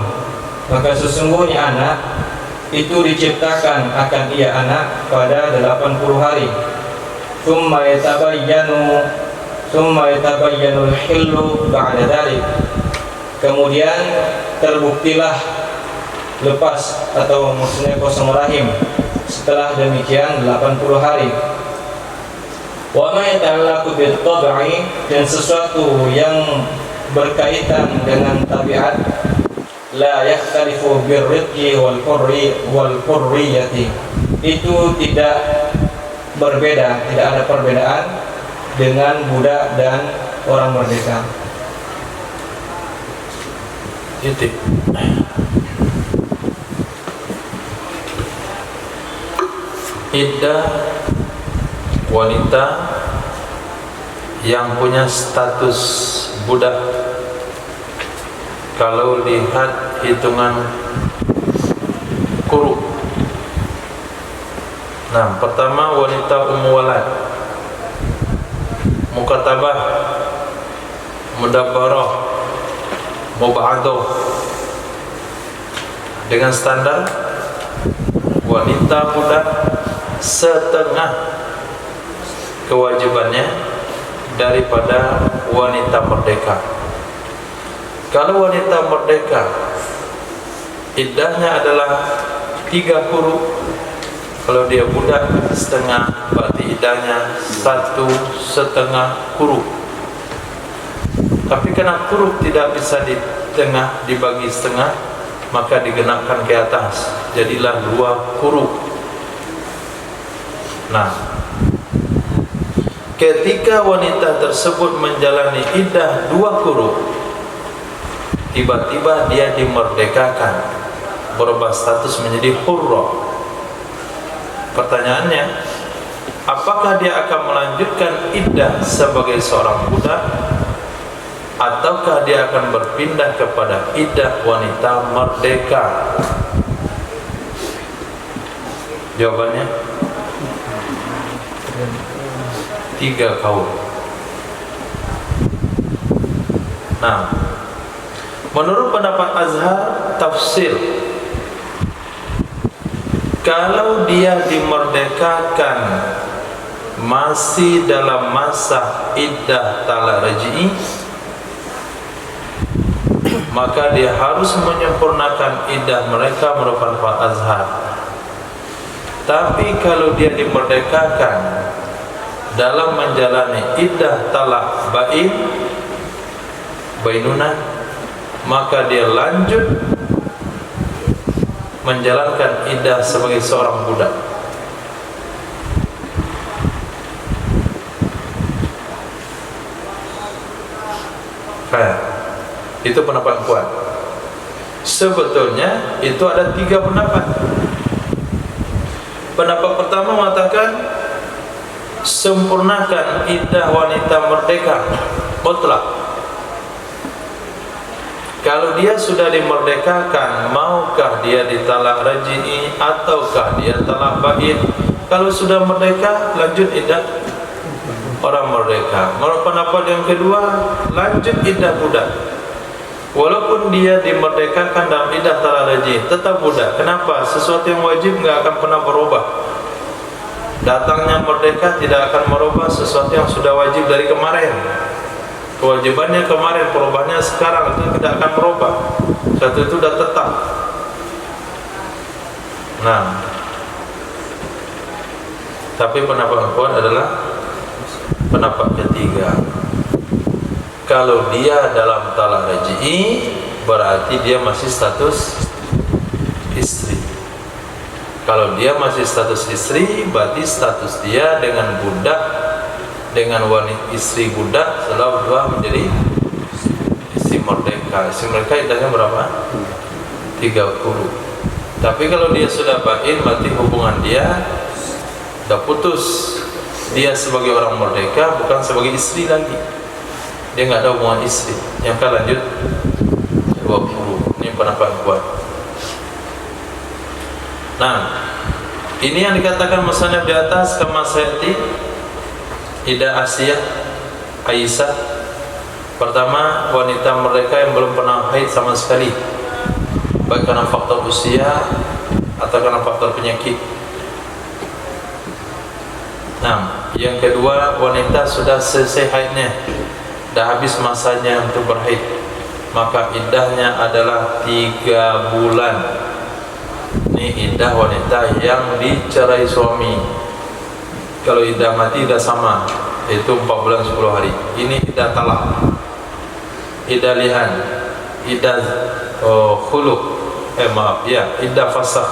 maka sesungguhnya anak itu diciptakan akan ia anak pada 80 hari. Thumma yatabayyanu al-hillu ba'da dhalik, kemudian terbuktilah lepas atau maksudnya kosong rahim setelah demikian 80 hari. Wa ma yata'allaqu bit-tab'i, dan sesuatu yang berkaitan dengan tabiat, la yakhtalifu bir-riqi wal-hurriyati, itu tidak berbeda, tidak ada perbedaan dengan budak dan orang merdeka. Titik. Iddah wanita yang punya status budak, kalau lihat hitungan quru'. Nah, pertama wanita walad, mukatabah, mudabbarah, mub'adah, dengan standar wanita budak setengah kewajibannya daripada wanita merdeka. Kalau wanita merdeka iddahnya adalah 3 quru', kalau dia budak setengah, berarti iddahnya 1,5 quru'. Tapi karena quru' tidak bisa di tengah dibagi setengah, maka digenapkan ke atas, jadilah 2 quru'. Nah, ketika wanita tersebut menjalani iddah 2 quru', tiba-tiba dia dimerdekakan, berubah status menjadi hurra. Pertanyaannya, apakah dia akan melanjutkan iddah sebagai seorang budak, ataukah dia akan berpindah kepada iddah wanita merdeka? Jawabannya 3 kaul. Nah, menurut pendapat Azhar tafsir, kalau dia dimerdekakan masih dalam masa iddah talak raj'i, maka dia harus menyempurnakan iddah mereka menurut pendapat Azhar. Tapi kalau dia dimerdekakan dalam menjalani iddah talak bainunah, maka dia lanjut menjalankan iddah sebagai seorang budak. Itu pendapat kuat. Sebetulnya itu ada 3 pendapat. Pendapat pertama mengatakan sempurnakan iddah wanita merdeka mutlak. Kalau dia sudah dimerdekakan, maukah dia ditalak raj'i ataukah dia talak bain? Kalau sudah merdeka, lanjut iddah orang merdeka. Menurut pendapat yang kedua, lanjut iddah budak. Walaupun dia dimerdekakan dalam iddah talak raj'i, tetap budak. Kenapa? Sesuatu yang wajib enggak akan pernah berubah. Datangnya merdeka tidak akan merubah sesuatu yang sudah wajib dari kemarin. Kewajibannya kemarin, perubahannya sekarang, itu tidak akan berubah. Satu itu sudah tetap. Nah, tapi pendapat yang kuat adalah pendapat ketiga. Kalau dia dalam talak raj'i, berarti dia masih status istri. Kalau dia masih status istri, berarti status dia dengan budak, dengan wanita istri budak setelah berubah menjadi istri merdeka. Istri merdeka iddahnya berapa? 30. Tapi kalau dia sudah bain, berarti hubungan dia sudah putus. Dia sebagai orang merdeka, bukan sebagai istri lagi. Dia nggak ada hubungan istri. Yang akan lanjut 20. Ini pendapat kuat. Nah, ini yang dikatakan musannaf di atas, kama sayati iddah Asiyah Aisyah. Pertama, wanita mereka yang belum pernah haid sama sekali, baik karena faktor usia atau karena faktor penyakit. Nah, yang kedua, wanita sudah selesai haidnya, dah habis masanya untuk berhaid, maka iddahnya adalah 3 bulan. Ini iddah wanita yang dicerai suami. Kalau iddah mati iddah sama, yaitu 4 bulan 10 hari. Ini iddah talak, iddah li'an, iddah khuluq, iddah fasakh,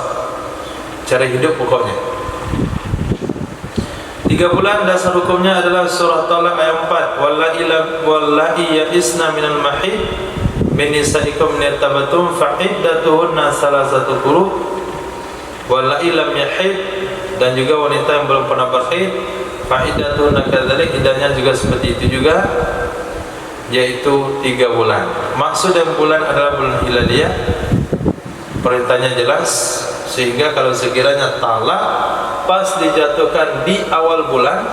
cerai hidup pokoknya. 3 bulan dasar hukumnya adalah surah Talaq ayat 4. Wallahi ya'isna minal mahid min nisaikum nirtabatum fa'iddatuhunna salasatu quru. Wallahi lam yahid, dan juga wanita yang belum pernah berhaid, fa'iddatuhunna kadzalik, iddahnya juga seperti itu juga, yaitu 3 bulan. Maksud yang bulan adalah bulan hilaliyah. Perintahnya jelas, sehingga kalau sekiranya talak pas dijatuhkan di awal bulan,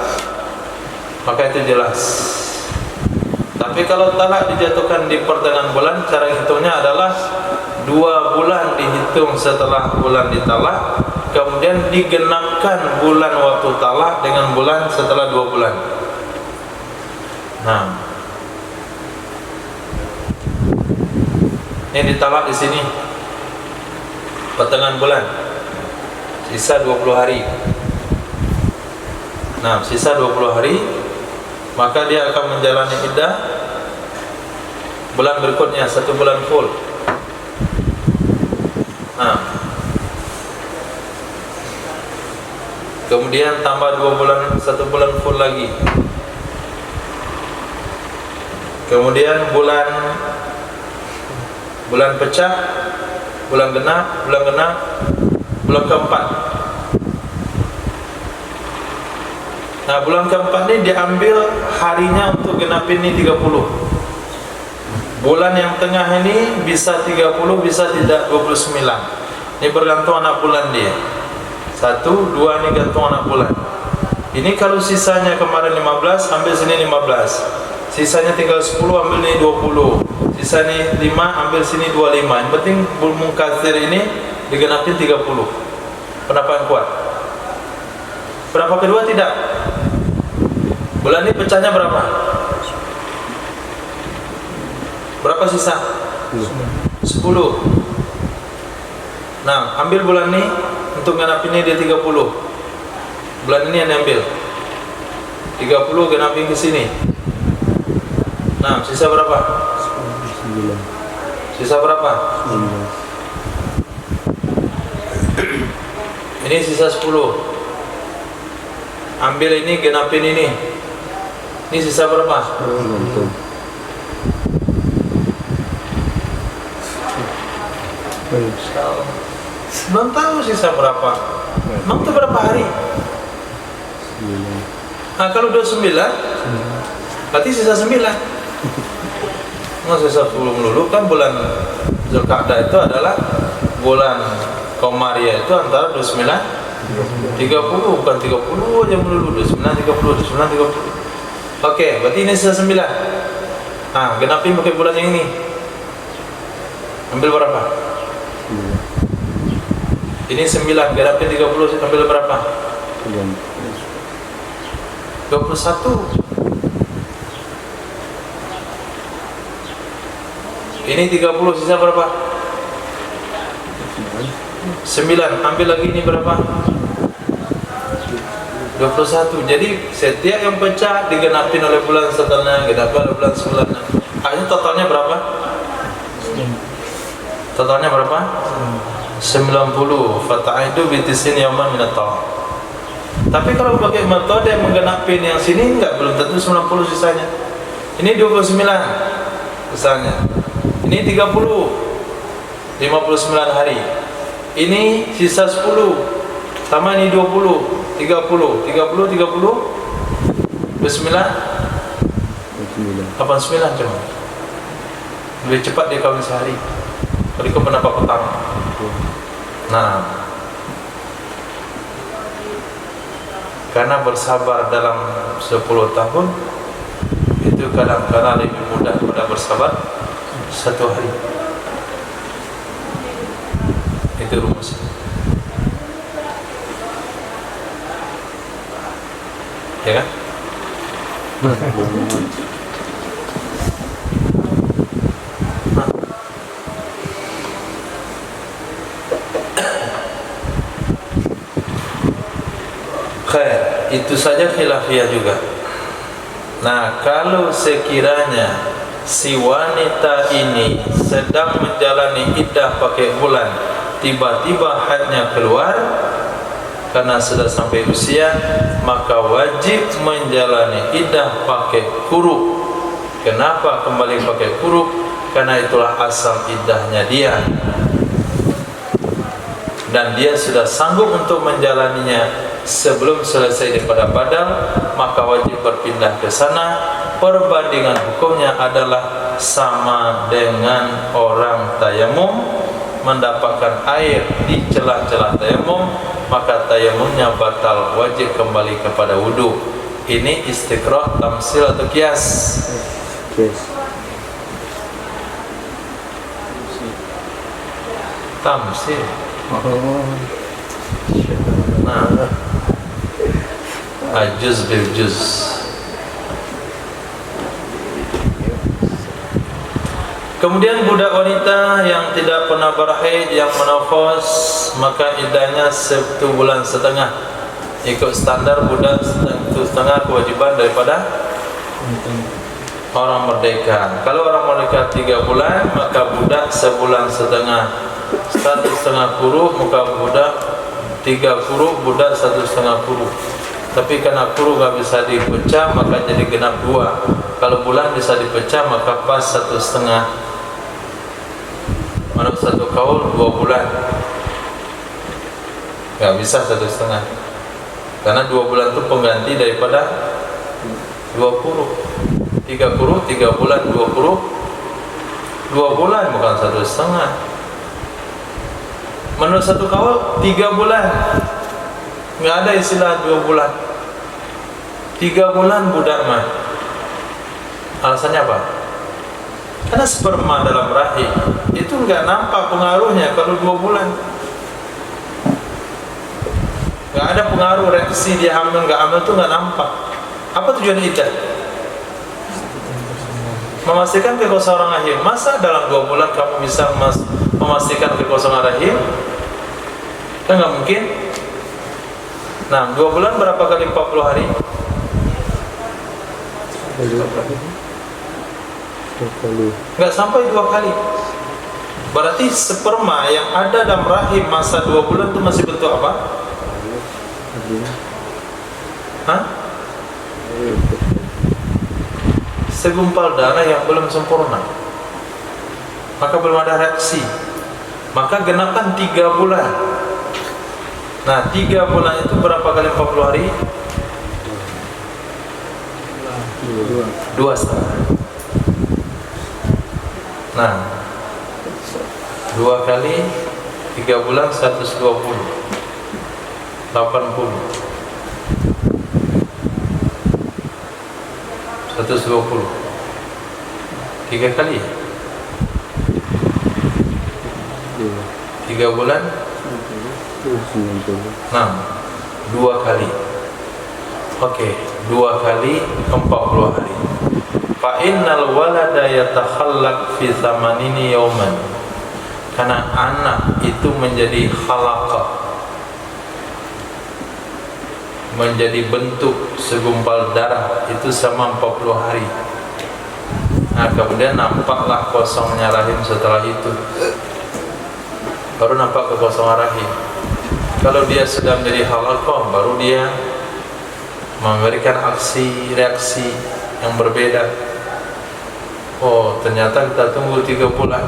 maka itu jelas. Tapi kalau talak dijatuhkan di pertengahan bulan, cara hitungnya adalah 2 bulan dihitung setelah bulan ditalak, kemudian digenapkan bulan waktu talak dengan bulan setelah 2 bulan. Nah, ini ditalak di sini pertengahan bulan, sisa 20 hari. Nah, sisa 20 hari, maka dia akan menjalani iddah bulan berikutnya 1 bulan full. Nah, kemudian tambah 2 bulan, 1 bulan full lagi. Kemudian bulan bulan pecah, bulan genap, bulan keempat. Nah, bulan keempat ini diambil harinya untuk genapin ini 30. Bulan yang tengah ini bisa 30, bisa tidak 29. Ini bergantung anak bulan dia. 1, 2 ini gantung anak bulan. Ini kalau sisanya kemarin 15, ambil sini 15. Sisanya tinggal 10, ambil ini 20. Sisanya 5, ambil sini 25. Yang penting Mungkasir ini digenapin 30. Pendapat yang kuat. Pendapat kedua tidak. Bulan ini pecahnya berapa? Berapa sisa? 10. Nah, ambil bulan ini untuk genapinnya dia 30. Bulan ini yang diambil 30, genapin ke sini. Nah, sisa berapa? 9. Sisa berapa? 9. Ini sisa 10. Ambil ini, genapin ini. Ini sisa berapa? 9. Belum tahu sisa berapa. Emang itu berapa hari? 9. Nah, kalau 29 berarti sisa 9. Nah, sisa 10 melulu kan bulan Zulkaadah itu adalah bulan Qamariyah itu antara 29 30, bukan 30 aja melulu, 29 30. Oke, berarti ini sisa 9. Nah, genapin pakai bulan yang ini. Ambil berapa? Ini 9, genapin 30, ambil berapa? 21. Ini 30, sisa berapa? 9, ambil lagi ini berapa? 21. Jadi setiap yang pecah digenapin oleh bulan setelahnya, genapin oleh bulan sebelahnya. Akhirnya totalnya berapa? Totalnya berapa? 90. Fata'aidu bitisin yauman minat ta'am. Tapi kalau pakai metode yang menggenapin yang sini enggak, belum tentu 90 sisanya. Ini 29 misalnya. Ini 30, 59 hari. Ini sisa 10. Sama ini 20, 30, 30, 30, 29, 89 cuma. Lebih cepat dia kawin sehari. Kalau ikut pendapat pertama. Nah, karena bersabar dalam 10 tahun itu kadang-kadang lebih mudah pada bersabar 1 hari. Itu rumusnya. Ya kan? Khair, itu saja khilafiyah juga. Nah, kalau sekiranya si wanita ini sedang menjalani iddah pakai bulan, tiba-tiba haidnya keluar karena sudah sampai usia, maka wajib menjalani iddah pakai kuruk. Kenapa kembali pakai kuruk? Karena itulah asal iddahnya dia, dan dia sudah sanggup untuk menjalaninya sebelum selesai daripada badal, maka wajib berpindah ke sana. Perbandingan hukumnya adalah sama dengan orang tayamum mendapatkan air di celah-celah tayamum, maka tayamumnya batal, wajib kembali kepada wudu. Ini istiqrah, tamsil atau kias? Tamsil. Nah, ajuz bil juz. Kemudian budak wanita yang tidak pernah berhaid, yang menafas, maka iddahnya 1,5 bulan. Ikut standar budak 1,5 kewajiban daripada orang merdeka. Kalau orang merdeka 3 bulan, maka budak 1,5 bulan. 1,5 kuruk, maka budak 3 kuruk, budak 1,5 kuruk. Tapi karena kuruk gak bisa dipecah, maka jadi genap 2. Kalau bulan bisa dipecah, maka pas 1,5. Menurut satu kaul 2 bulan. Nggak bisa 1,5. Karena 2 bulan itu pengganti daripada 20. 30, 3 bulan, 20, 2 bulan bukan 1,5. Menurut satu kaul 3 bulan. Nggak ada istilah 2 bulan. 3 bulan budak mah. Alasannya apa? Karena sperma dalam rahim itu nggak nampak pengaruhnya kalau 2 bulan. Nggak ada pengaruh reaksi dia hamil nggak hamil itu nggak nampak. Apa tujuan iddah? Memastikan kekosongan rahim. Masa dalam 2 bulan kamu bisa memastikan kekosongan rahim? Kan nggak mungkin. Nah, 2 bulan berapa kali 40 hari? Nggak sampai 2 kali. Berarti sperma yang ada dalam rahim masa 2 bulan itu masih bentuk apa? Hah? Segumpal darah yang belum sempurna. Maka belum ada reaksi. Maka genapkan 3 bulan. Nah, 3 bulan itu berapa kali 40 hari? 2,5. Nah, 2 kali 3 bulan 120, 80, 120, 3 kali 3 bulan 6, 2 kali. Oke, 2 kali 40 hari. Fa innal walada yatakhallaq fi thamanini yawman. Karena anak itu menjadi khalaqa, menjadi bentuk segumpal darah itu sama 40 hari. Nah, kemudian nampaklah kosongnya rahim setelah itu. Baru nampak kekosongan rahim. Kalau dia sudah menjadi halaqah, baru dia memberikan aksi reaksi yang berbeda. Oh, ternyata kita tunggu 3 bulan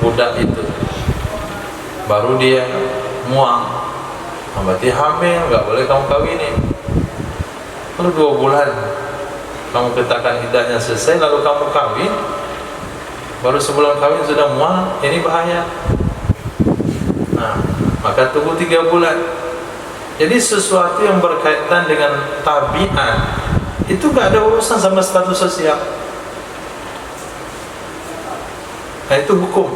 budak itu baru dia muang. Berarti hamil, nggak boleh kamu kawinin. Kalau 2 bulan kamu katakan iddahnya selesai lalu kamu kawin, baru sebulan kawin sudah muang, ini bahaya. Nah, maka tunggu 3 bulan. Jadi sesuatu yang berkaitan dengan tabiat itu nggak ada urusan sama status sosial. Nah, itu hukum.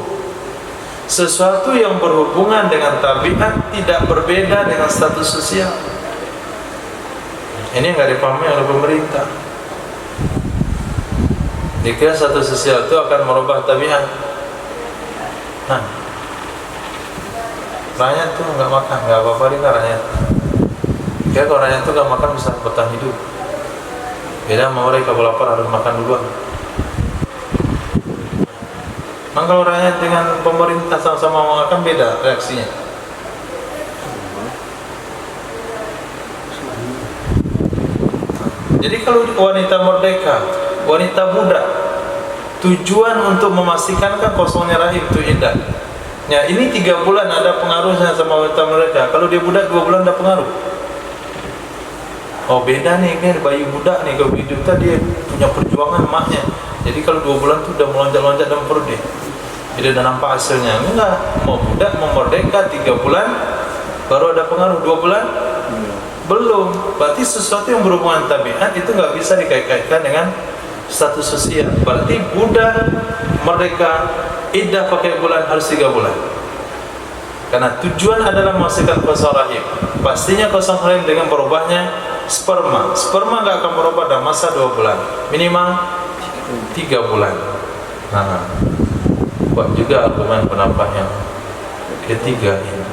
Sesuatu yang berhubungan dengan tabiat tidak berbeda dengan status sosial. Ini yang nggak dipahami oleh pemerintah. Jika status sosial itu akan merubah tabiat. Nah, rakyat tuh nggak makan, nggak apa-apa dengan rakyat. Ya, kalau rakyat tuh nggak makan bisa bertahan hidup. Beda sama mereka kalau lapar harus makan duluan. Maka kalau rakyat dengan pemerintah sama-sama makan beda reaksinya. Jadi kalau wanita merdeka, wanita budak, tujuan untuk memastikan kan kosongnya rahim itu iddah. Ya, ini 3 bulan ada pengaruhnya sama wanita merdeka. Kalau dia budak 2 bulan ada pengaruh. Oh, beda nih kan bayi budak nih, kalau hidup tadi dia punya perjuangan emaknya. Jadi kalau 2 bulan tuh udah melonjak-lonjak dalam perut dia. Tidak ada nampak hasilnya. Enggak, mau budak, mau merdeka 3 bulan baru ada pengaruh. 2 bulan belum. Berarti sesuatu yang berhubungan tabiat itu nggak bisa dikait-kaitkan dengan status sosial. Berarti budak, merdeka, iddah pakai bulan harus 3 bulan. Karena tujuan adalah memastikan kosong rahim. Pastinya kosong rahim dengan berubahnya sperma. Sperma nggak akan berubah dalam masa 2 bulan. Minimal 3 bulan. Nah, buat juga argumen pendapat yang ketiga ini.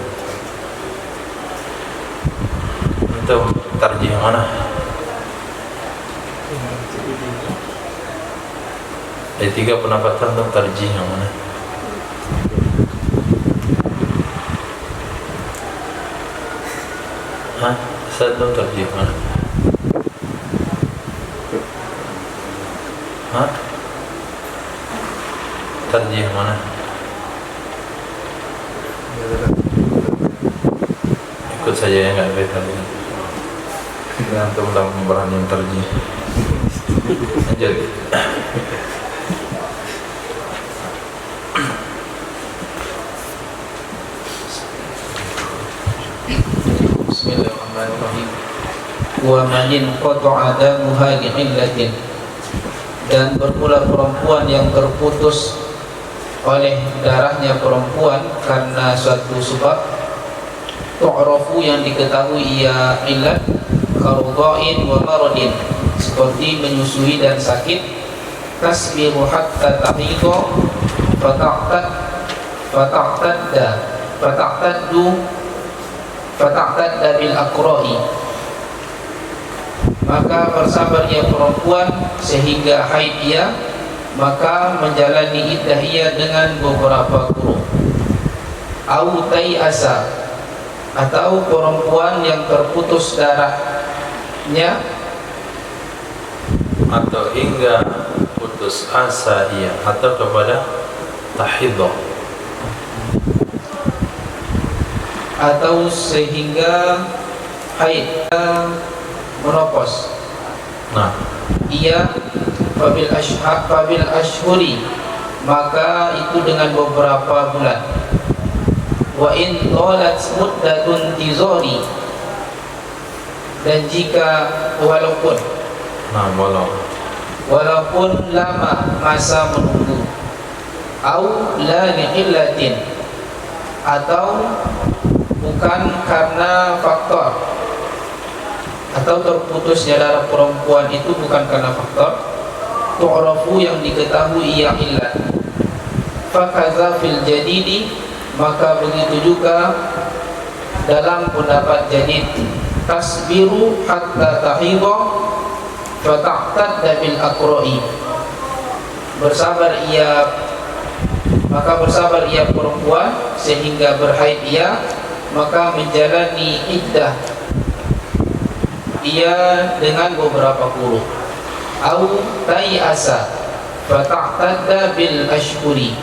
Itu tarjih yang mana? Ada 3 pendapat tentang tarjih yang mana? Hah? Satu tarjih mana? Hah? Tarjih mana? Ikut saja ya, nggak beda lagi. Antum dalam berani terjih. Lanjut. Bismillahirrahmanirrahim. Wa manin qata'a damuha li'illatin, dan bermula perempuan yang terputus oleh darahnya perempuan karena suatu sebab, tu'rafu yang diketahui ia illat, karudha'in wa maradin, seperti menyusui dan sakit, tasbiru hatta tahidha fata'tadda bil aqra'i, maka bersabar ia perempuan sehingga haid ia, maka menjalani iddah ia dengan beberapa kurung. Au tai'asa, atau perempuan yang terputus darahnya Atau hingga putus asa ia, atau kepada tahidha, atau sehingga haid menopos. nah Ia fabil ashhuri, maka itu dengan beberapa bulan. Wa in talat muddatun tizari, dan jika walaupun lama masa menunggu. Au la li'illatin, atau bukan karena faktor, atau terputusnya darah perempuan itu bukan karena faktor, tu'rafu yang diketahui ia illat. Fakaza fil jadidi, maka begitu juga dalam pendapat jadid, tasbiru hatta tahidha fata'tadda bil aqra'i, maka bersabar ia perempuan sehingga berhaid ia, maka menjalani iddah ia dengan beberapa kurung. Au tai'asa fata'tadda bil ashhuri,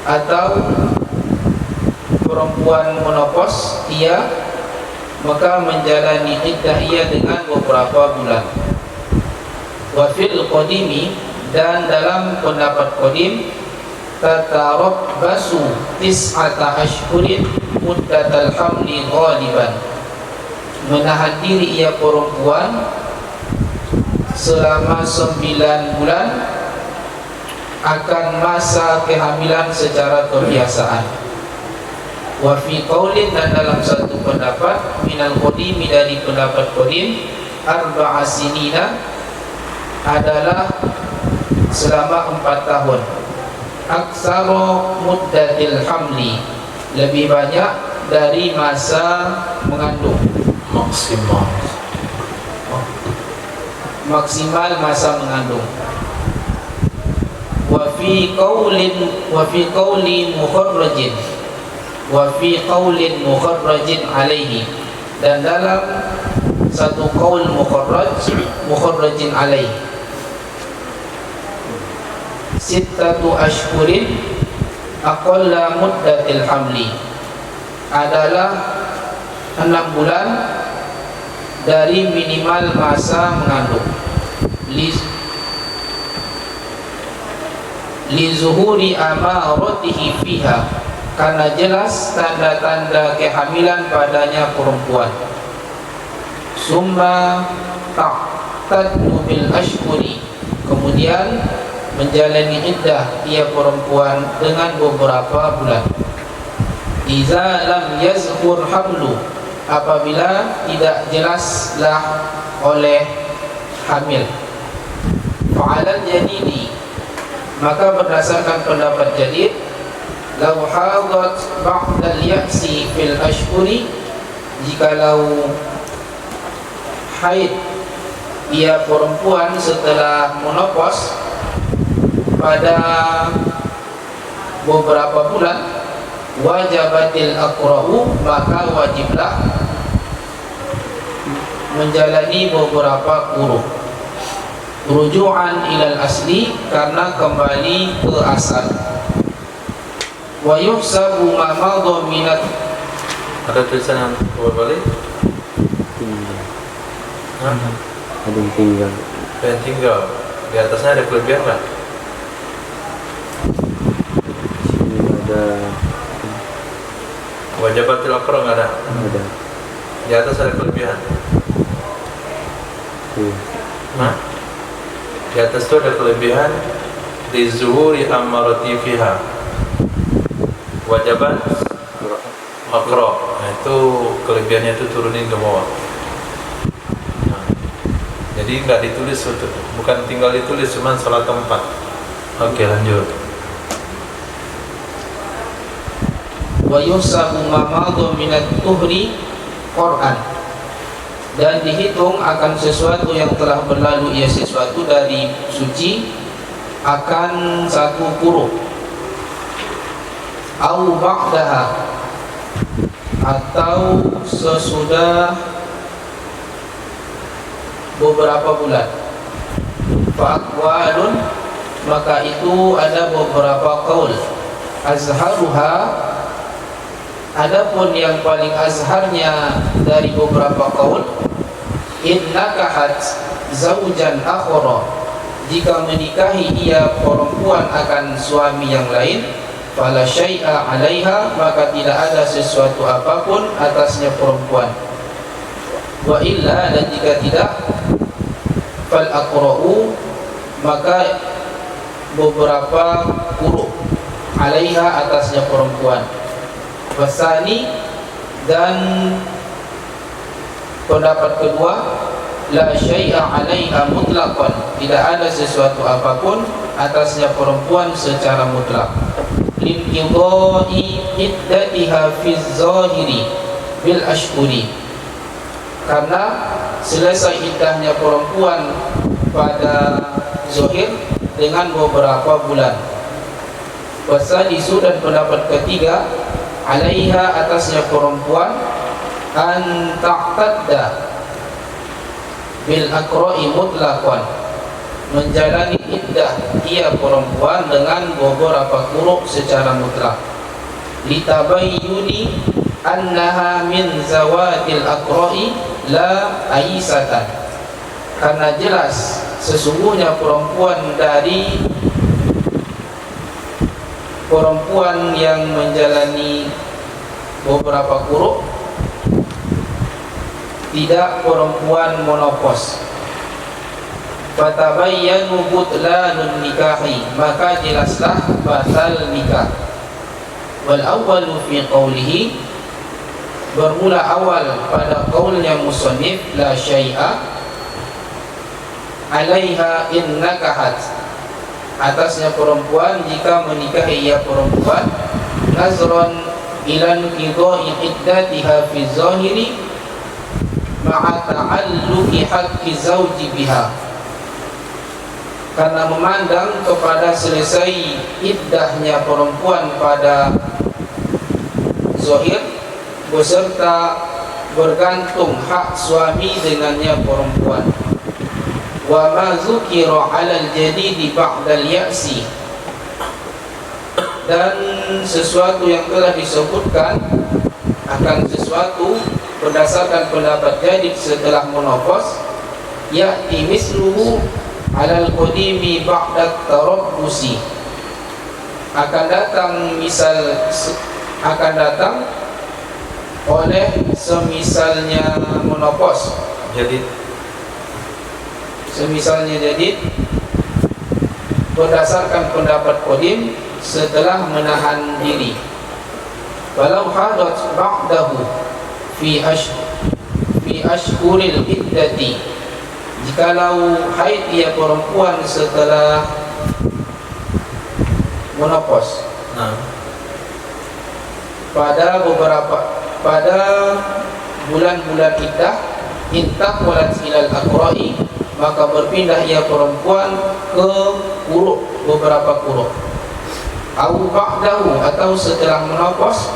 atau perempuan menopos ia, maka menjalani iddah ia dengan beberapa bulan. Wa fil qadimi, dan dalam pendapat qadim, tatarabbasu tis'ata ashhurin muddatal hamli ghaliban, menahan diri ia perempuan selama 9 bulan akan masa kehamilan secara kebiasaan. Wa fi qaulin, dan dalam satu pendapat, minal qadimi, dari pendapat qadim, arba'a sinina, adalah selama 4 tahun. Aksaro muddatil hamli, lebih banyak dari masa mengandung, maksimal masa mengandung. Wa fi qaulin mukharrajin alaihi, dan dalam satu qaul mukharrajin alaihi, sittatu ashhurin aqalla muddatil hamli, adalah 6 bulan dari minimal masa mengandung. Li zuhuri amaratihi fiha, karena jelas tanda-tanda kehamilan padanya perempuan. Summa ta'taddu bil ashhuri, kemudian menjalani iddah ia perempuan dengan beberapa bulan. Iza lam yazhur hamlu, apabila tidak jelaslah oleh hamil. Fa'alal jadidi, maka berdasarkan pendapat jadid, law hadat ba'dal ya'si fil ashhuri, jikalau haid ia perempuan setelah menopos pada beberapa bulan, wajabatil aqra'u, maka wajiblah menjalani beberapa kurung. Ruju'an ilal asli, karena kembali ke asal. wa yuhsabu ma madha minat. Ada tulisan yang balik? Ada yang tinggal. Yang tinggal. Di atasnya ada kelebihan nggak? Sini ada. Wajibatil aqra nggak ada? Ada. Di atas ada kelebihan. Iya. Nah, di atas itu ada kelebihan di zuhuri amarati fiha. Wajiban aqra. Nah, itu kelebihannya itu turunin ke bawah. Nah, jadi nggak ditulis, bukan tinggal ditulis, cuman salah tempat. Oke, lanjut. Wa yuhsabu ma madha minat tuhri Quran, dan dihitung akan sesuatu yang telah berlalu, ia sesuatu dari suci akan satu kuruk, au ba'daha, atau sesudah beberapa bulan. Fa'aqwalun, maka itu ada beberapa qaul. Azharuha, adapun yang paling azharnya dari beberapa qaul, innakahat zaujan akhara, jika menikahi ia perempuan akan suami yang lain, fala syai'a 'alaiha, maka tidak ada sesuatu apapun atasnya perempuan. Wa illa, dan jika tidak, fal aqra'u, maka beberapa kuruk, 'alaiha, atasnya perempuan. Wasani, dan pendapat kedua, la syai'a 'alaiha mutlaqan, tidak ada sesuatu apapun atasnya perempuan secara mutlak. Lin qidai iddatiha fi zahiri bil ashhuri, karena selesai iddahnya perempuan pada zahir dengan beberapa bulan. Wasadisu, dan pendapat ketiga, 'alaiha, atasnya perempuan, an ta'tadda bil aqra'i mutlaqan, menjalani iddah ia perempuan dengan beberapa kuruk secara mutlak. Litabayyuni annaha min zawatil aqra'i la aisatan, karena jelas sesungguhnya perempuan dari perempuan yang menjalani beberapa kuruk tidak perempuan monopos. Fatabayyanu butlanun nikahi, maka jelaslah batal nikah. Wal awwalu fi qawlihi, bermula awal pada qaulnya musannif, la syai'a 'alaiha in nakahat, atasnya perempuan jika menikahi ia perempuan, nazran ilan qidai iddatiha fi zahiri ma'a ta'alluqi haqqi zawji biha, karena memandang kepada selesai iddahnya perempuan pada zahir beserta bergantung hak suami dengannya perempuan. Wa ma zukira 'alal jadidi ba'dal ya'si, dan sesuatu yang telah disebutkan akan sesuatu berdasarkan pendapat jadid setelah menopos, ya'ti misluhu 'alal qadimi ba'dat tarabbusi, akan datang oleh semisalnya menopos, semisalnya jadid berdasarkan pendapat qadim setelah menahan diri. Walau hadat ba'dahu fi ashhuril iddati, jikalau haid ia perempuan setelah menopos, pada bulan-bulan iddah, intaqwalat ilal aqra'i, maka berpindah ia perempuan ke kuruk, beberapa kuruk. Au ba'dahu, atau setelah menopos,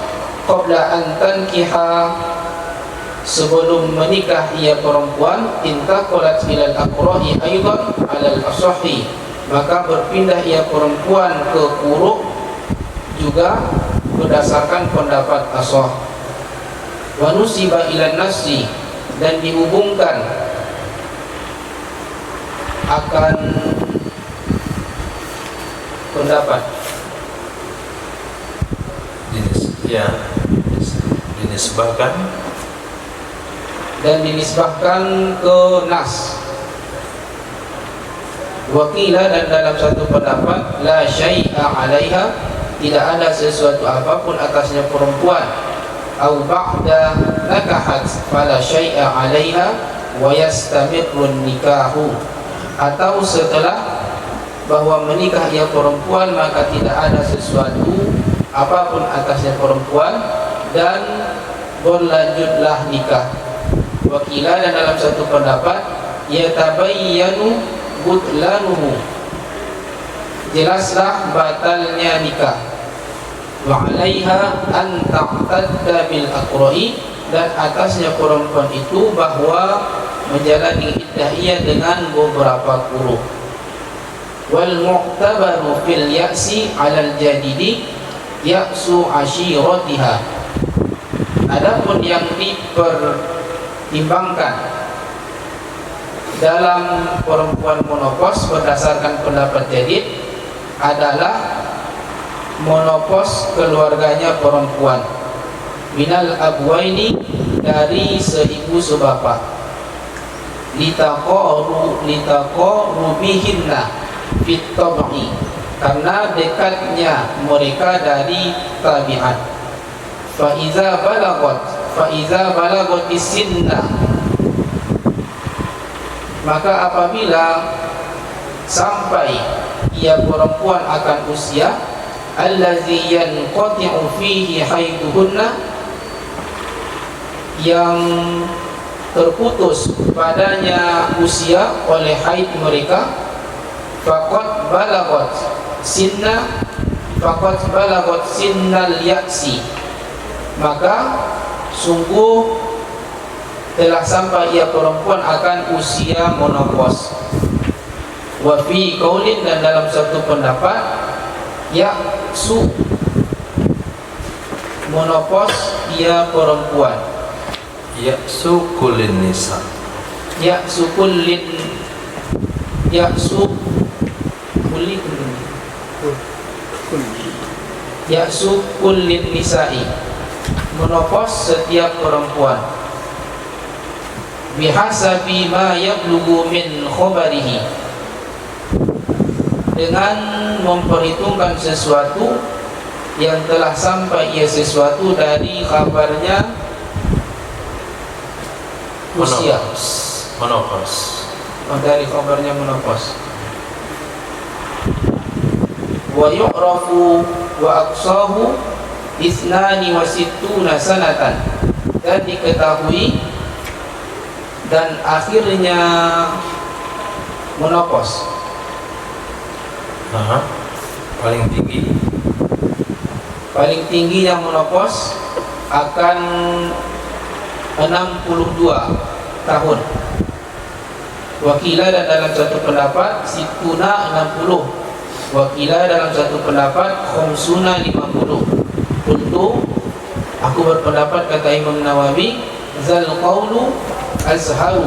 qabla an tankiha, sebelum menikah ia perempuan, intaqwalat ilal aqra'i aidan alal asahhi, maka berpindah ia perempuan ke kuruk juga berdasarkan pendapat ashah. Wa nusiba ila nasi, dan dihubungkan akan pendapat, dinisbahkan dan dinisbahkan ke nas. Wakila, dan dalam satu pendapat, la syai'a 'alaiha, tidak ada sesuatu apapun atasnya perempuan. Au ba'da nakahat fala syai'a 'alaiha wa yastamirru nikahu, atau setelah bahwa menikah ia perempuan maka tidak ada sesuatu apapun atasnya perempuan dan berlanjutlah nikah. Wakila, dan dalam satu pendapat, yatabayyanu butlanuhu, jelaslah batalnya nikah. Wa 'alaiha an taqtadda bil aqra'i, dan atasnya perempuan itu bahwa menjalani iddah ia dengan beberapa quru. Wal mu'tabaru fil ya'si 'alal jadidi ya'su 'ashiratiha, adapun yang dipertimbangkan dalam perempuan monopos berdasarkan pendapat jadid adalah monopos keluarganya perempuan, minal abwaini, dari seibu sebapa, litaqarubihinna fit tab'i, karena dekatnya mereka dari tabiat. Fa iza balagot isinna, maka apabila sampai ia perempuan akan usia, allazi yanqati'u fihi haiduhunna, yang terputus padanya usia oleh haid mereka, faqad balagot sinnal ya'si, maka sungguh telah sampai ia perempuan akan usia monopos. Wa fi qaulin, dan dalam satu pendapat, ya'su, monopos ia perempuan, ya'su kullin nisa, ya'su kullin nisa'i, monopos setiap perempuan. Bihasabi ma yablughu min khabarihi, dengan memperhitungkan sesuatu yang telah sampai ia sesuatu dari kabarnya usia, monopos. dari kabarnya monopos. Wa yu'rafu wa aqsahu isnani wa sittuna sanatan, dan diketahui dan akhirnya monopos. Paling tinggi yang monopos akan 62 tahun. Wakila, dan dalam satu pendapat situna 60. Wakila, dalam satu pendapat khumsuna 50. Untuk aku berpendapat, kata Imam Nawawi, zal qawlu azharu,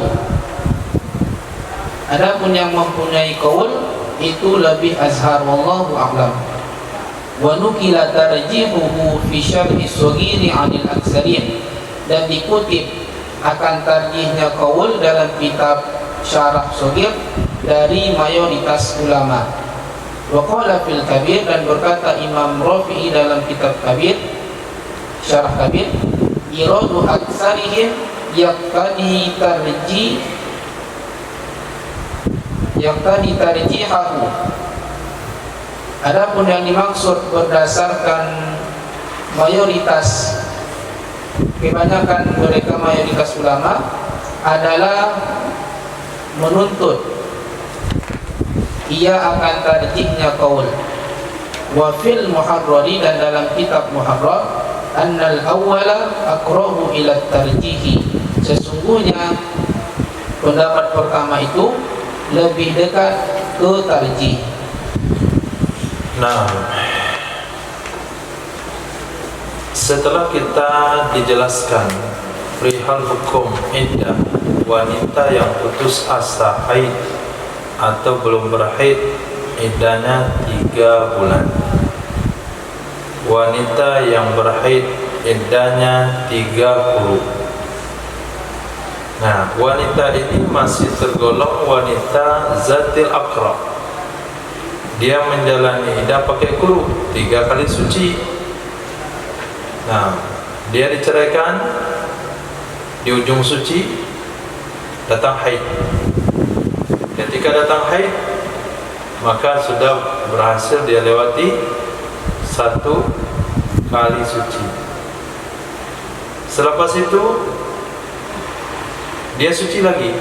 adapun yang mempunyai qaul itu lebih azhar, wallahu a'lam. Wa nukila tarjihuhu fi syarhi as-saghiri 'anil aktsarin, dan dikutip akan tarjihnya qaul dalam kitab syarah saghir dari mayoritas ulama. Wa qala fil kabir, dan berkata Imam Rafi'i dalam kitab kabir, syarah kabir, iradu aktsarihim yaqtadi tarjihahu, adapun yang dimaksud berdasarkan mayoritas, kebanyakan mereka mayoritas ulama adalah menuntut ia akan tarjihnya qaul. Wa fil muharrari, dan dalam kitab muharrar, annal awwala aqrabu ila tarjihi, sesungguhnya pendapat pertama itu lebih dekat ke tarjih. Nah, Setelah kita dijelaskan perihal hukum iddah wanita yang putus asa haid atau belum berhaid, iddahnya 3 bulan. Wanita yang berhaid, iddahnya 30. Nah, wanita ini masih tergolong wanita zatil aqra. Dia menjalani iddah pakai kuru 3 kali suci. Nah, dia diceraikan di ujung suci, datang haid. Ketika datang haid, maka sudah berhasil dia lewati 1 kali suci. Selepas itu dia suci lagi.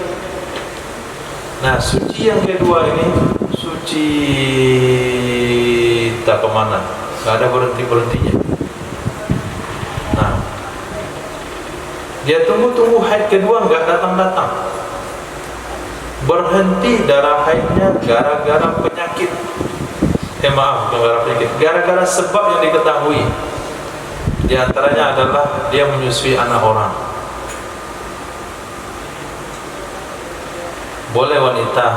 Nah, suci yang kedua ini suci tak kemana, gak ada berhenti-berhentinya. Nah, dia tunggu haid kedua nggak datang-datang. Berhenti darah haidnya gara-gara penyakit. Maaf, bukan gara-gara penyakit, gara-gara sebab yang diketahui. Di antaranya adalah dia menyusui anak orang. Boleh wanita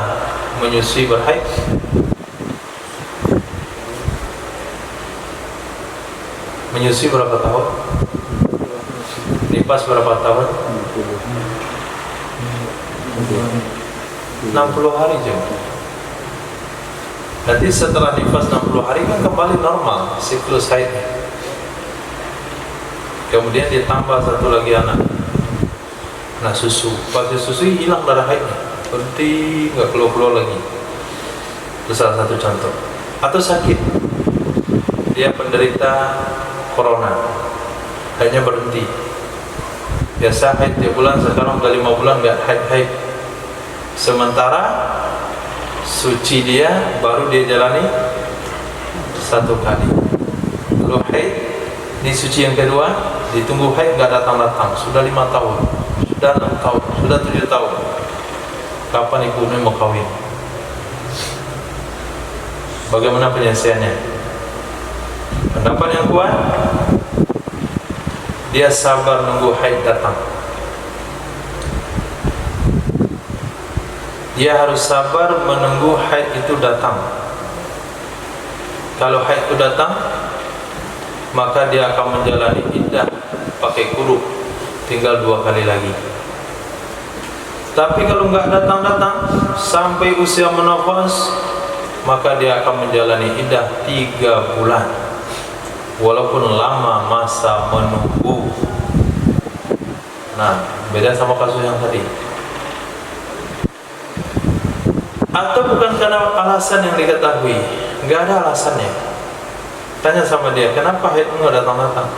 menyusui berhaid? Menyusui berapa tahun? Nifas berapa tahun? 60 hari jam. Nanti setelah nifas 60 hari kan kembali normal siklus haidnya. Kemudian ditambah 1 lagi anak. Nah, susu. Pas susu hilang darah haidnya, berhenti, nggak keluar lagi. Itu salah satu contoh. Atau sakit, dia penderita corona, haidnya berhenti. Biasa haid tiap bulan, sekarang udah 5 bulan nggak haid. Sementara suci dia baru dia jalani 1 kali. Lalu haid, ini suci yang kedua, ditunggu haid nggak datang-datang. Sudah 5 tahun, sudah 6 tahun, sudah 7 tahun. Kapan ibunya mau kawin? Bagaimana penyelesaiannya? Pendapat yang kuat, dia sabar nunggu haid datang. Dia harus sabar menunggu haid itu datang. Kalau haid itu datang, maka dia akan menjalani iddah pakai kuruk, tinggal 2 kali lagi. Tapi kalau nggak datang-datang sampai usia menopause, maka dia akan menjalani iddah 3 bulan. Walaupun lama masa menunggu. Nah, beda sama kasus yang tadi. Atau bukan karena alasan yang diketahui, nggak ada alasannya. Tanya sama dia, kenapa haid nggak datang-datang?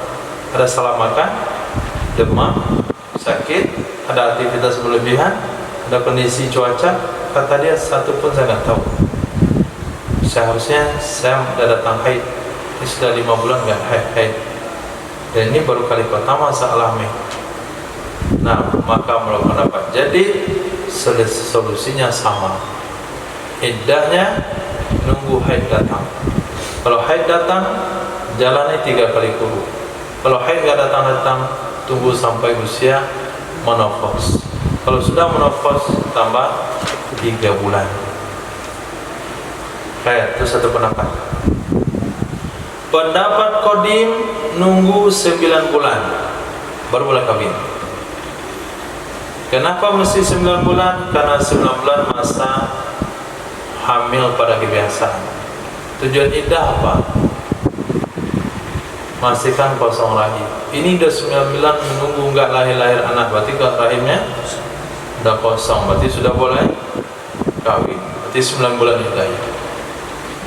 Ada salah makan, demam, sakit, ada aktivitas berlebihan, ada kondisi cuaca. Kata dia, satu pun saya nggak tahu. Seharusnya saya udah datang haid. Ini sudah 5 bulan nggak haid. Dan ini baru kali pertama saya alami. Nah, maka menurut pendapat jadi solusinya sama. Iddahnya nunggu haid datang. Kalau haid datang, jalani 3 kali kuruk. Kalau haid nggak datang-datang, tunggu sampai usia menopause. Kalau sudah menopause, tambah 3 bulan. Kayak itu satu pendapat. Pendapat Qadim nunggu 9 bulan baru boleh kawin. Kenapa mesti 9 bulan? Karena 9 bulan masa hamil pada kebiasaan. Tujuan iddah apa? Memastikan kosong rahim. Ini udah 9 bulan menunggu nggak lahir anak, berarti rahimnya udah kosong, berarti sudah boleh kawin. Berarti 9 bulan iddah.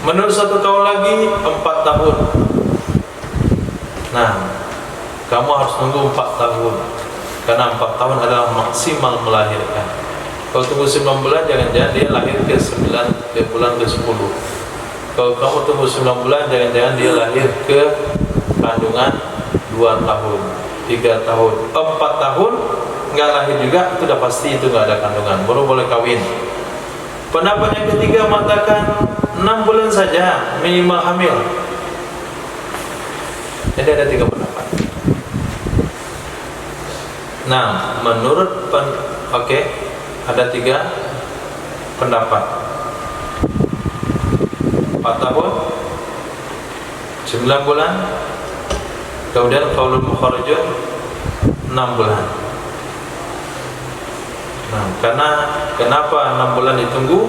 Menurut satu kaul lagi 4 tahun. Nah, kamu harus nunggu 4 tahun karena 4 tahun adalah maksimal melahirkan. Kalau tunggu 9 bulan, jangan-jangan dia lahir ke 9 ke bulan ke 10. Kalau kamu tunggu 9 bulan, jangan-jangan dia lahir ke kandungan 2 tahun, 3 tahun, 4 tahun nggak lahir juga, itu udah pasti itu nggak ada kandungan, baru boleh kawin. Pendapat yang ketiga mengatakan 6 bulan saja minimal hamil. Jadi ada 3 pendapat. Nah, menurut ada 3 pendapat. 4 tahun, 9 bulan, kemudian qaulul mukharrajun 6 bulan. Nah, kenapa 6 bulan ditunggu?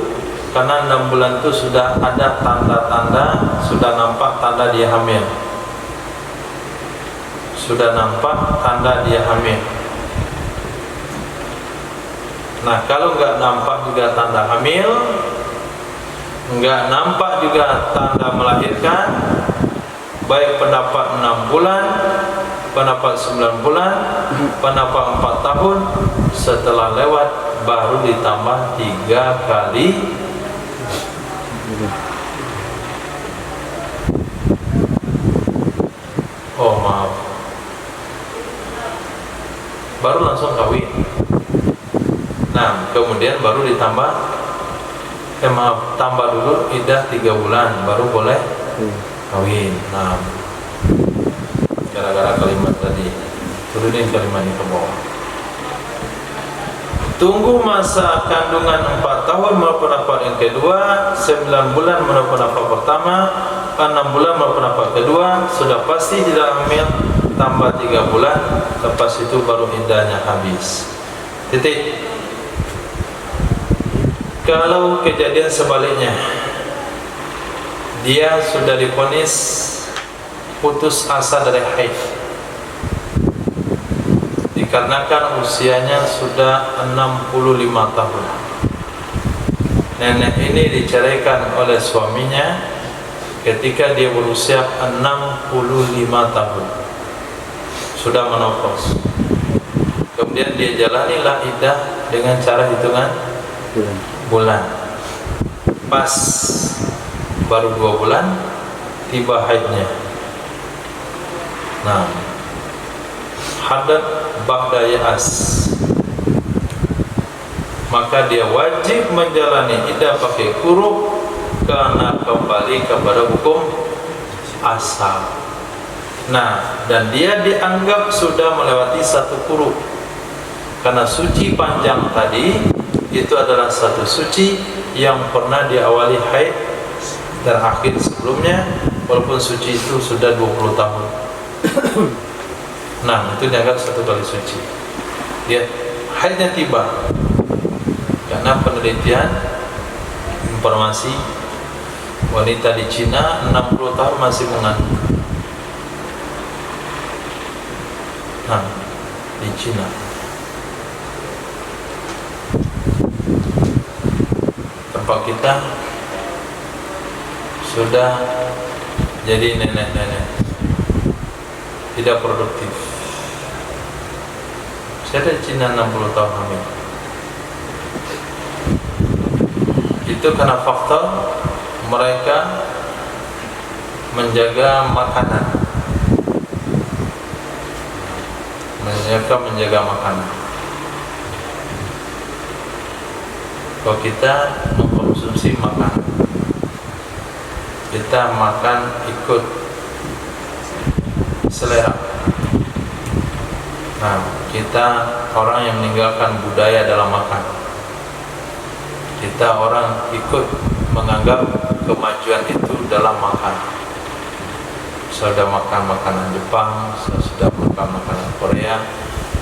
Karena 6 bulan itu sudah ada tanda-tanda, sudah nampak tanda dia hamil. Sudah nampak tanda dia hamil. Nah, kalau nggak nampak juga tanda hamil, nggak nampak juga tanda melahirkan, baik pendapat 6 bulan, pendapat 9 bulan, pendapat 4 tahun, setelah lewat baru ditambah 3 kali. Oh maaf, baru langsung kawin. Nah, kemudian baru ditambah tambah dulu iddah 3 bulan baru boleh kawin. Nah, gara-gara kalimat tadi, turunin kalimatnya ke bawah. Tunggu masa kandungan 4 tahun menurut pendapat yang kedua, 9 bulan menurut pendapat pertama, 6 bulan menurut pendapat kedua. Sudah pasti tidak hamil, tambah 3 bulan, lepas itu baru iddahnya habis. Titik. Kalau kejadian sebaliknya, dia sudah divonis putus asa dari haid, dikarenakan usianya sudah 65 tahun. Nenek ini diceraikan oleh suaminya ketika dia berusia 65 tahun, sudah menopause. Kemudian dia jalanilah iddah dengan cara hitungan bulan. Pas baru 2 bulan tiba haidnya. Nah, hadat ba'da ya'as, maka dia wajib menjalani iddah pakai kuruk karena kembali kepada hukum asal. Nah, dan dia dianggap sudah melewati 1 kuruk, karena suci panjang tadi itu adalah satu suci yang pernah diawali haid dan akhir sebelumnya, walaupun suci itu sudah 20 tahun. Nah, itu dianggap 1 kali suci. Dia haidnya tiba karena penelitian informasi wanita di Cina 60 tahun masih mengandung. Nah, di Cina tempat kita sudah jadi nenek-nenek tidak produktif. Saya di Cina 60 tahun hamil. Itu karena faktor mereka menjaga makanan, menjaga makanan. Kalau kita mengkonsumsi makanan, kita makan ikut selera. Nah, kita orang yang meninggalkan budaya dalam makan. Kita orang ikut menganggap kemajuan itu dalam makan. Saya sudah makan makanan Jepang, saya sudah makan makanan Korea,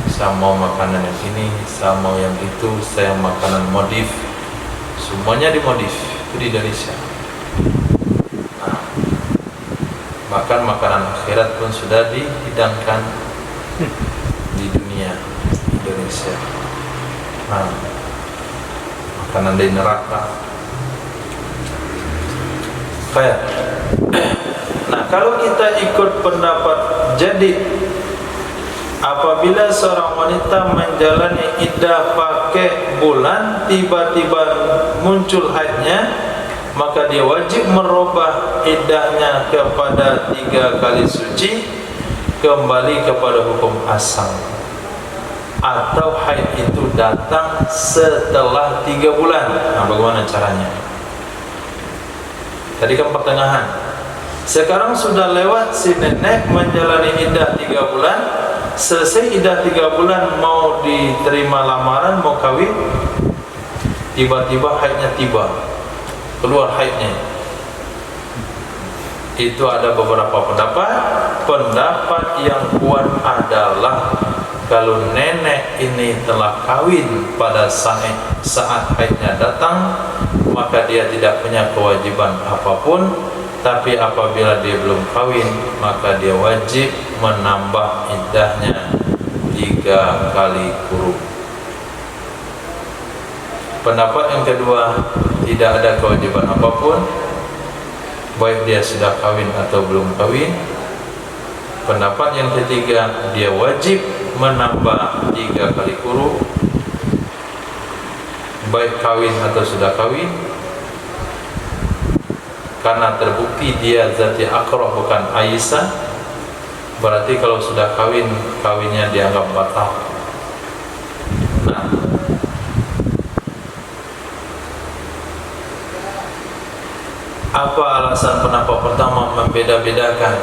saya mau makanan yang ini, saya mau yang itu, saya makanan modif. Semuanya dimodif itu di Indonesia. Nah, bahkan makanan akhirat pun sudah dihidangkan di dunia Indonesia. Nah, makanan di neraka. Kayak. Nah, kalau kita ikut pendapat jadi, apabila seorang wanita menjalani iddah pakai bulan, tiba-tiba muncul haidnya, maka dia wajib merubah iddahnya kepada 3 kali suci, kembali kepada hukum asal. Atau haid itu datang setelah 3 bulan. Nah, bagaimana caranya? Tadi kan pertengahan. Sekarang sudah lewat, si nenek menjalani iddah 3 bulan, selesai iddah 3 bulan, mau diterima lamaran, mau kawin, tiba-tiba haidnya tiba, keluar haidnya. Itu ada beberapa pendapat. Pendapat yang kuat adalah kalau nenek ini telah kawin pada saat haidnya datang, maka dia tidak punya kewajiban apapun. Tapi apabila dia belum kawin, maka dia wajib menambah iddahnya 3 kali kurung. Pendapat yang kedua, tidak ada kewajiban apapun, baik dia sudah kawin atau belum kawin. Pendapat yang ketiga, dia wajib menambah 3 kali kurung, baik kawin atau sudah kawin, karena terbukti dia zati akrah bukan Aisyah. Berarti kalau sudah kawin, kawinnya dianggap batal. Nah, apa alasan pendapat pertama membeda-bedakan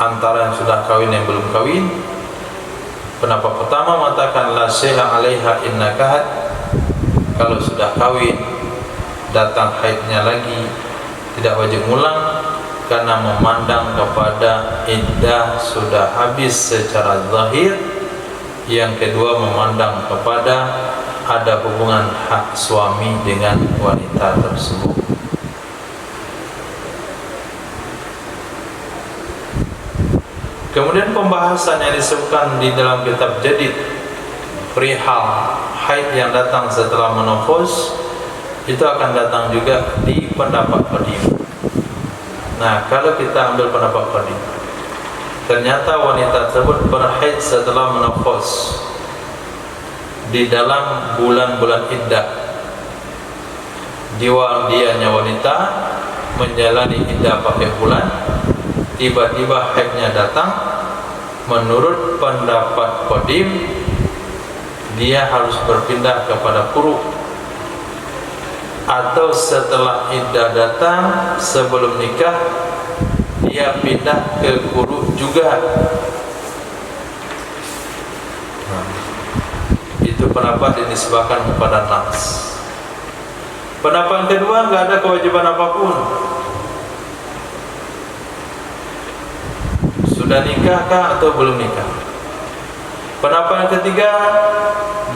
antara yang sudah kawin dan belum kawin? Pendapat pertama mengatakan la syai'a 'alaiha in nakahat. Kalau sudah kawin datang haidnya lagi, tidak wajib ulang karena memandang kepada iddah sudah habis secara zahir. Yang kedua, memandang kepada ada hubungan hak suami dengan wanita tersebut. Kemudian pembahasan yang disebutkan di dalam kitab Jadid perihal haid yang datang setelah menopause itu akan datang juga di pendapat qadim. Nah, kalau kita ambil pendapat qadim, ternyata wanita tersebut berhaid setelah menopause di dalam bulan-bulan iddah. Dianya wanita menjalani iddah pakai bulan, tiba-tiba haidnya datang. Menurut pendapat qadim, dia harus berpindah kepada kurung, atau setelah iddah datang sebelum nikah dia pindah ke kurung juga. Itu pendapat dinisbahkan kepada nas. Pendapat kedua, enggak ada kewajiban apapun. Sudah nikahkah atau belum nikah? Pendapat yang ketiga,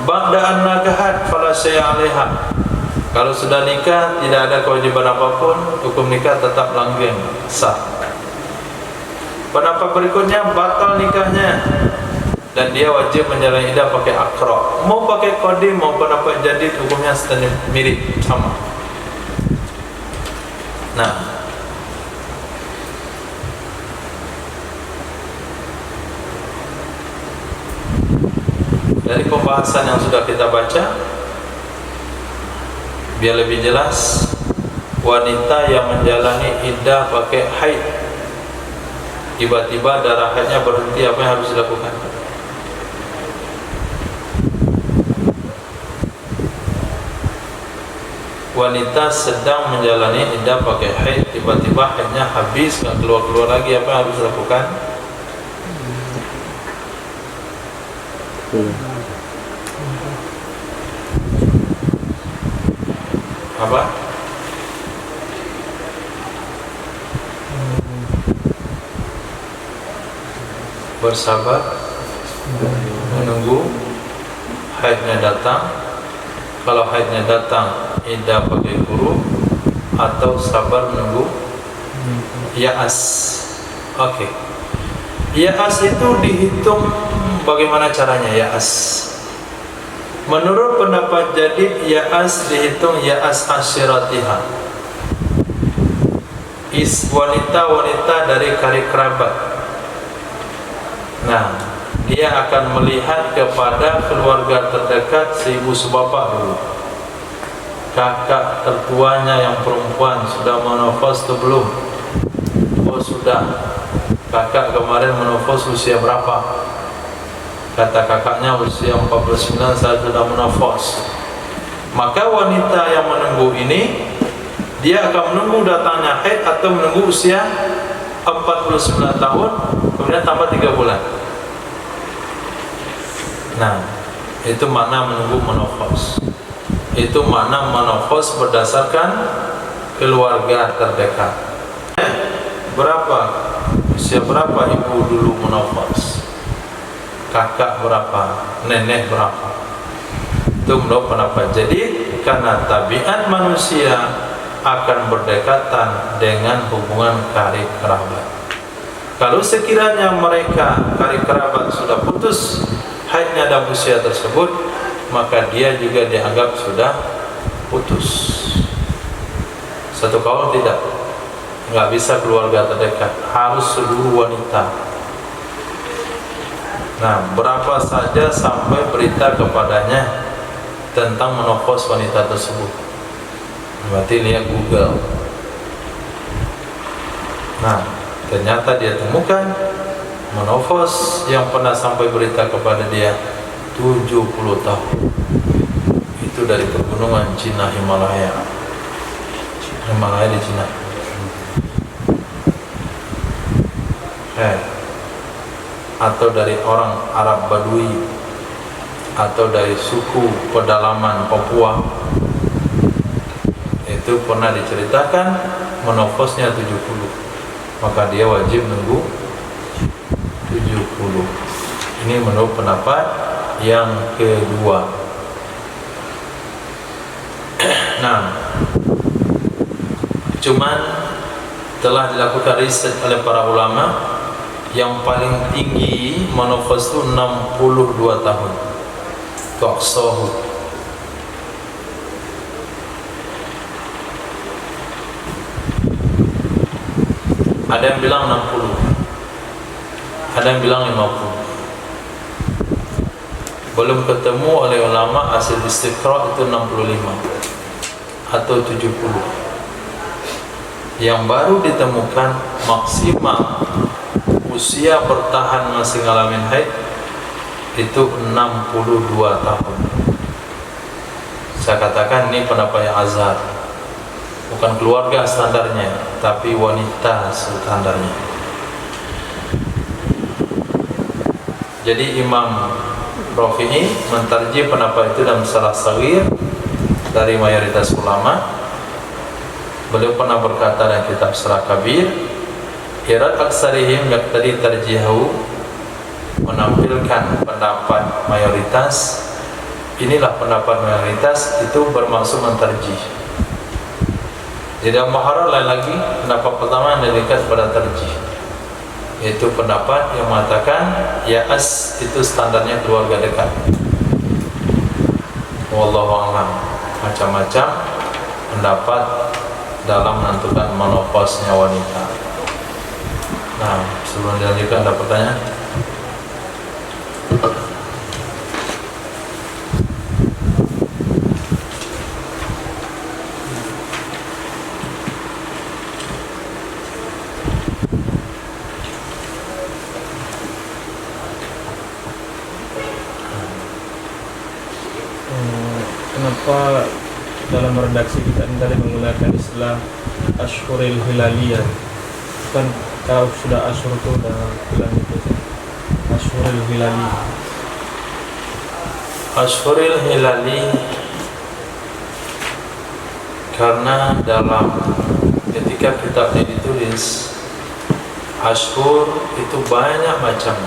ba'da an nakahat fala syai'a 'alaiha. Kalau sudah nikah tidak ada kewajiban apapun, hukum nikah tetap langgeng, sah. Pendapat berikutnya, batal nikahnya dan dia wajib menjalani iddah pakai akra. Mau pakai qadim mau pendapat jadid, hukumnya mirip sama. Nah, dari pembahasan yang sudah kita baca, biar lebih jelas, wanita yang menjalani iddah pakai haid, tiba-tiba darah haidnya berhenti, apa yang harus dilakukan? Wanita sedang menjalani iddah pakai haid, tiba-tiba haidnya habis, nggak keluar-keluar lagi, apa yang harus dilakukan? Apa? Bersabar menunggu haidnya datang. Kalau haidnya datang, iddah pakai kurung, atau sabar menunggu ya'as. Oke. Ya'as itu dihitung bagaimana caranya ya'as? Menurut pendapat jadid, ya'as dihitung ya'as asyiratiha, wanita-wanita dari karib kerabat. Nah, dia akan melihat kepada keluarga terdekat seibu sebapak dulu, kakak tertuanya yang perempuan sudah menopause atau belum? Oh sudah. Kakak kemarin menopause usia berapa? Kata kakaknya usia 49, saya sudah menopause. Maka wanita yang menunggu ini, dia akan menunggu datangnya haid atau menunggu usia 49 tahun, kemudian tambah 3 bulan. Nah, itu makna menunggu menopause. Itu makna menopause berdasarkan keluarga terdekat. Berapa? Usia berapa ibu dulu menopause? Kakak berapa? Nenek berapa? Itu menurut pendapat. Jadi karena tabiat manusia akan berdekatan dengan hubungan karib kerabat. Kalau sekiranya mereka karib kerabat sudah putus haidnya dan usia tersebut, maka dia juga dianggap sudah putus. Satu kaul tidak, nggak bisa keluarga terdekat, harus seluruh wanita. Nah, berapa saja sampai berita kepadanya tentang menopause wanita tersebut. Berarti lihat Google. Nah, ternyata dia temukan menopause yang pernah sampai berita kepada dia 70 tahun. Itu dari pegunungan Cina Himalaya. Himalaya di Cina. Atau dari orang Arab Badui, atau dari suku pedalaman Papua, itu pernah diceritakan menopausnya 70, maka dia wajib nunggu 70. Ini menurut pendapat yang kedua. Nah, cuman telah dilakukan riset oleh para ulama, yang paling tinggi menopause itu 62 tahun. Toksohu. Ada yang bilang 60, ada yang bilang 50. Belum ketemu oleh ulama hasil istiqra itu 65 atau 70. Yang baru ditemukan maksimal usia bertahan masih ngalamin haid itu 62 tahun. Saya katakan ini pendapat yang azhar, bukan keluarga standarnya, tapi wanita standarnya. Jadi Imam Rafi'i mentarjih pendapat itu dalam Salah Saghir dari mayoritas ulama. Beliau pernah berkata dalam kitab Salah Kabir, Irad aksarihim yaqtadi tarjihahu, menampilkan pendapat mayoritas. Inilah pendapat mayoritas, itu bermaksud mentarjih. Jadi Al-Muharrar lain lagi, pendapat pertama yang dekat pada tarjih, yaitu pendapat yang mengatakan ya'as itu standarnya keluarga dekat. Wallahu a'lam. Macam-macam pendapat dalam menentukan menopausnya wanita. Nah, sebelum dilanjutkan ada pertanyaan? Kenapa dalam redaksi kita tadi menggunakan istilah Ashhuril Hilaliyah? Kan kalau sudah Ashhur itu udah bulan itu, Ashhuril Hilali. Ashhuril Hilali karena dalam ketika kitabnya ditulis, Ashhur itu banyak macam.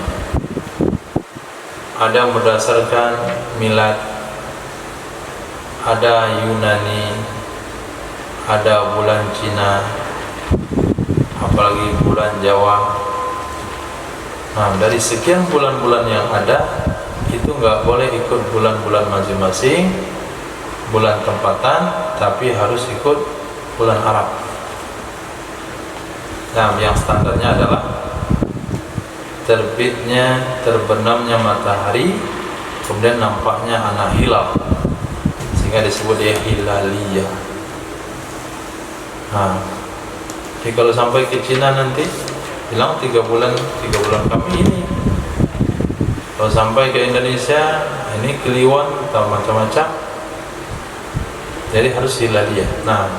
Ada berdasarkan milad, ada Yunani, ada bulan Cina, apalagi bulan Jawa. Nah, dari sekian bulan-bulan yang ada, itu nggak boleh ikut bulan-bulan masing-masing, bulan tempatan, tapi harus ikut bulan Arab. Nah, yang standarnya adalah terbitnya, terbenamnya matahari, kemudian nampaknya anak hilal, sehingga disebut dia hilaliyah. Nah, jadi kalau sampai ke Cina nanti bilang 3 bulan kami ini. Kalau sampai ke Indonesia ini Kliwon atau macam-macam, jadi harus hilaliyah. Nah,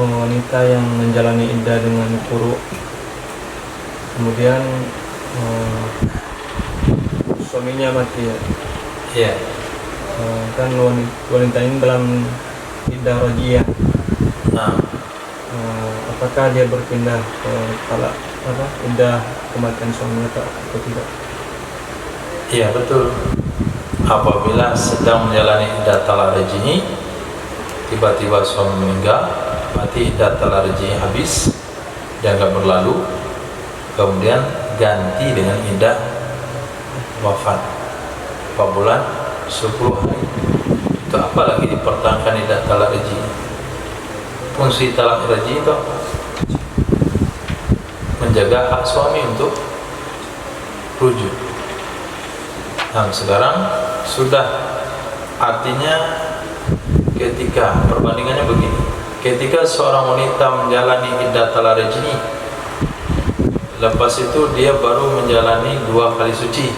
wanita yang menjalani iddah dengan quru, kemudian suaminya mati ya. Iya. Kan wanita ini dalam iddah rajiyah. Nah, apakah dia berpindah ke talak iddah kematian suaminya atau tidak? iya betul. Apabila sedang menjalani iddah talak raj'i, tiba-tiba suami meninggal, berarti iddah talak raj'i habis, dianggap berlalu, kemudian ganti dengan iddah wafat 4 bulan 10 hari. Itu apa lagi dipertahankan iddah talak raj'i? Fungsi talak raj'i itu menjaga hak suami untuk rujuk. Nah, sekarang sudah, artinya ketika perbandingannya begini, ketika seorang wanita menjalani iddah talak raj'i, lepas itu dia baru menjalani 2 kali suci,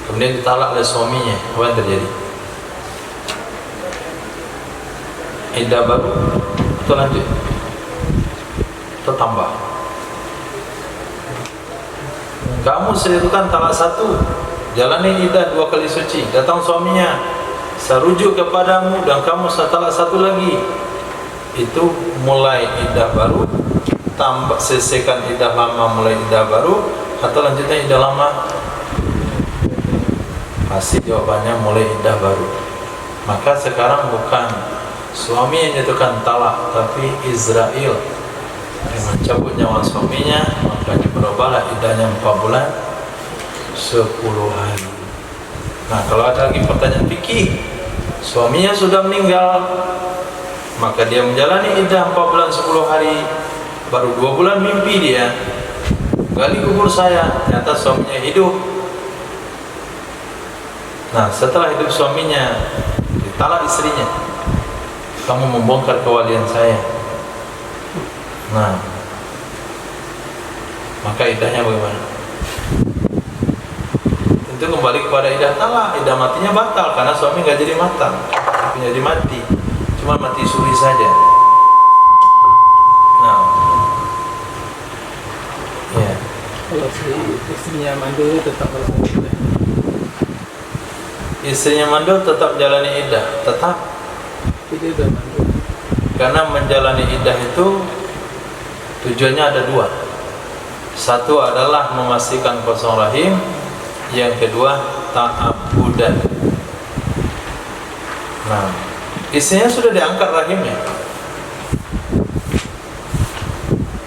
kemudian ditalak oleh suaminya, apa yang terjadi? Iddah baru atau lanjut? Atau tambah? Kamu sediakan talak 1, jalani iddah 2 kali suci, datang suaminya, saya rujuk kepadamu dan kamu saya talak 1 lagi, itu mulai iddah baru, tambah selesaikan iddah lama, mulai iddah baru, atau lanjutnya iddah lama? Pasti jawabannya mulai iddah baru. Maka sekarang bukan suami yang jatuhkan talak, tapi Israel yang mencabut nyawa suaminya, maka berubahlah iddahnya 4 bulan 10 hari. Nah, kalau ada lagi pertanyaan fikih, suaminya sudah meninggal, maka dia menjalani iddah 4 bulan 10 hari, baru 2 bulan mimpi dia, gali kubur saya, ternyata suaminya hidup. Nah, setelah hidup suaminya, ditalak istrinya, kamu membongkar kewalian saya. Nah, maka iddahnya bagaimana? Itu kembali kepada iddah talak. Iddah matinya batal karena suami nggak jadi matang, jadi mati, cuma mati suri saja. Nah, ya. Kalau si istrinya mandul tetap harus iddah. Istrinya mandul tetap jalani iddah, tetap. Itu udah mandul. Karena menjalani iddah itu tujuannya ada 2. Satu adalah memastikan kosong rahim, yang kedua ta'abudan. Nah, istrinya sudah diangkat rahimnya,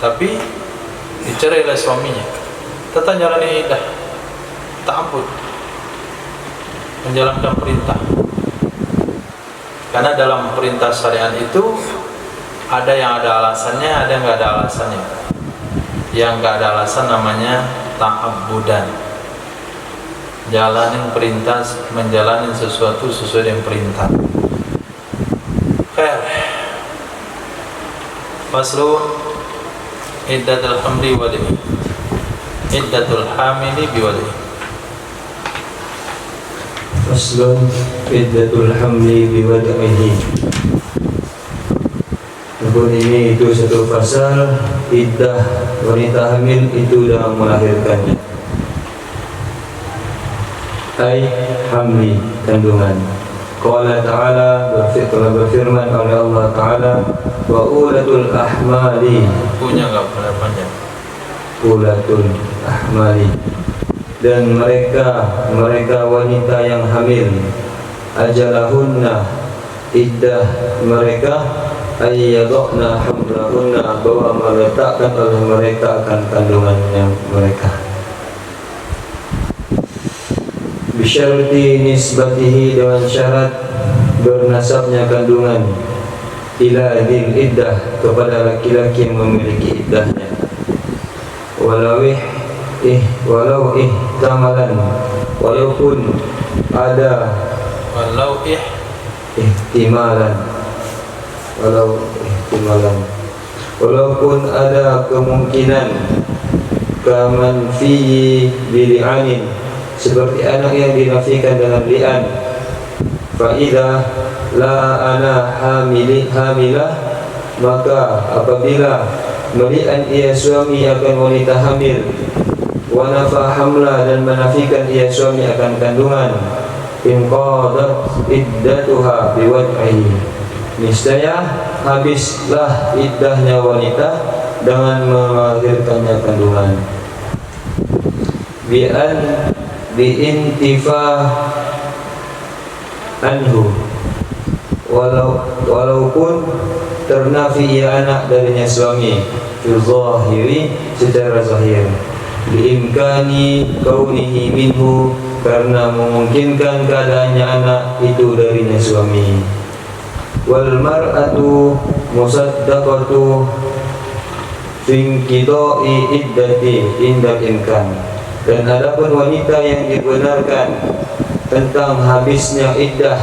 tapi dicerai oleh suaminya, tetap jalani iddah, ta'abud, menjalankan perintah. Karena dalam perintah syariat itu ada yang ada alasannya, ada yang nggak ada alasannya. Yang nggak ada alasan namanya ta'abudan, jalanin perintah, menjalani sesuatu sesuai dengan perintah. Khair. Faslu iddatul hamli walihi, iddatul hamili biwalihi. Faslun iddatul hamli biwad'ihi. Untuk ini itu satu pasal iddah wanita hamil itu dalam melahirkannya. Ai hamli, kandungan. Qala ta'ala, berfirman oleh Allah Ta'ala, wa ulatul ahmali, Punya enggak benar panjang? ulatul ahmali, dan mereka wanita yang hamil, ajalahunna, iddah mereka, ayyadokna hamlahunna, bahwa meletakkan oleh mereka akan kandungannya mereka. Bisyarti nisbatihi, dengan syarat bernasabnya kandungan, ila dzil iddah, kepada laki-laki yang memiliki iddahnya. Walau ihtamalan, walaupun ada ihtimalan, walaupun ada kemungkinan, kaman fihi bili'anin, seperti anak yang dinafikan dengan li'an. Fa idza la ana hamilah, maka apabila melihat ia suami akan wanita hamil, wa nafa hamla dan menafikan ia suami akan kandungan, inqadat iddatuha biwad'ihi, niscaya habislah iddahnya wanita dengan melahirkannya kandungan. Biintifa anhu, walaupun ternafi ia anak darinya suami, fil zahiri, secara zahir, biimkani kaunihi minhu, karena memungkinkan keadaannya anak itu darinya suami. Wal mar'atu musaddaqatu finqidai iddati inda imkan, dan adapun wanita yang dibenarkan tentang habisnya iddah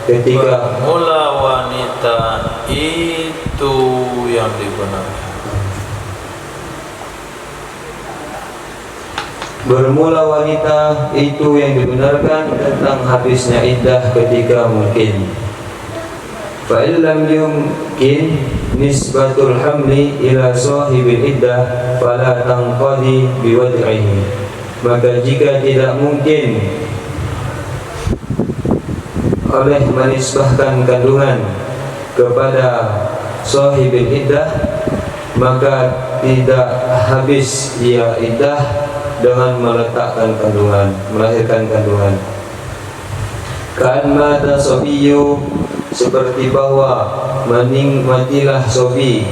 ketika mula wanita itu yang dibenarkan. Bermula wanita itu yang dibenarkan tentang habisnya iddah ketika mungkin. Fa illam yumkin nisbatul hamli ila sahibil iddah fala tanqadi biwad'ihi, maka jika tidak mungkin oleh menisbahkan kandungan kepada sahibil iddah, maka tidak habis ia iddah dengan meletakkan kandungan, melahirkan kandungan. Kan mata sobiyu, seperti bahwa matilah sobi,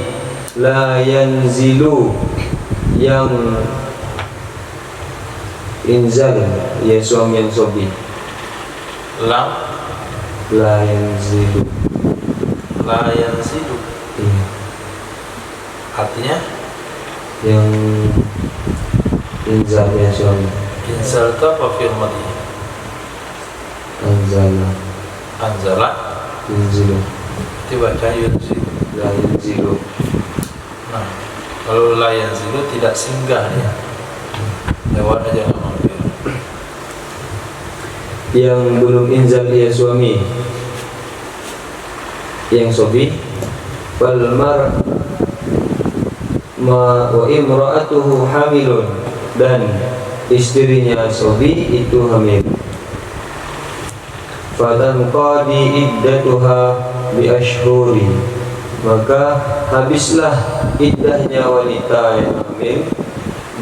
la yanzilu, yang inzal, ya suami yang sobi, la yanzilu, iya. Artinya Yang inzal ya suami, inzal itu apa firman? Anzala yunzilu, dibaca yunzilu. la yunzilu. Nah, kalau la yanzilu tidak singgah ya, lewat aja nggak mampir. Yang belum inzal ya suami, yang sobi, wal mar ma wa imra'atuhu hamilun, dan istrinya sobi itu hamil. Fatan qadi iddatuha bi ashhuri, maka habislah iddahnya wanita yang hamil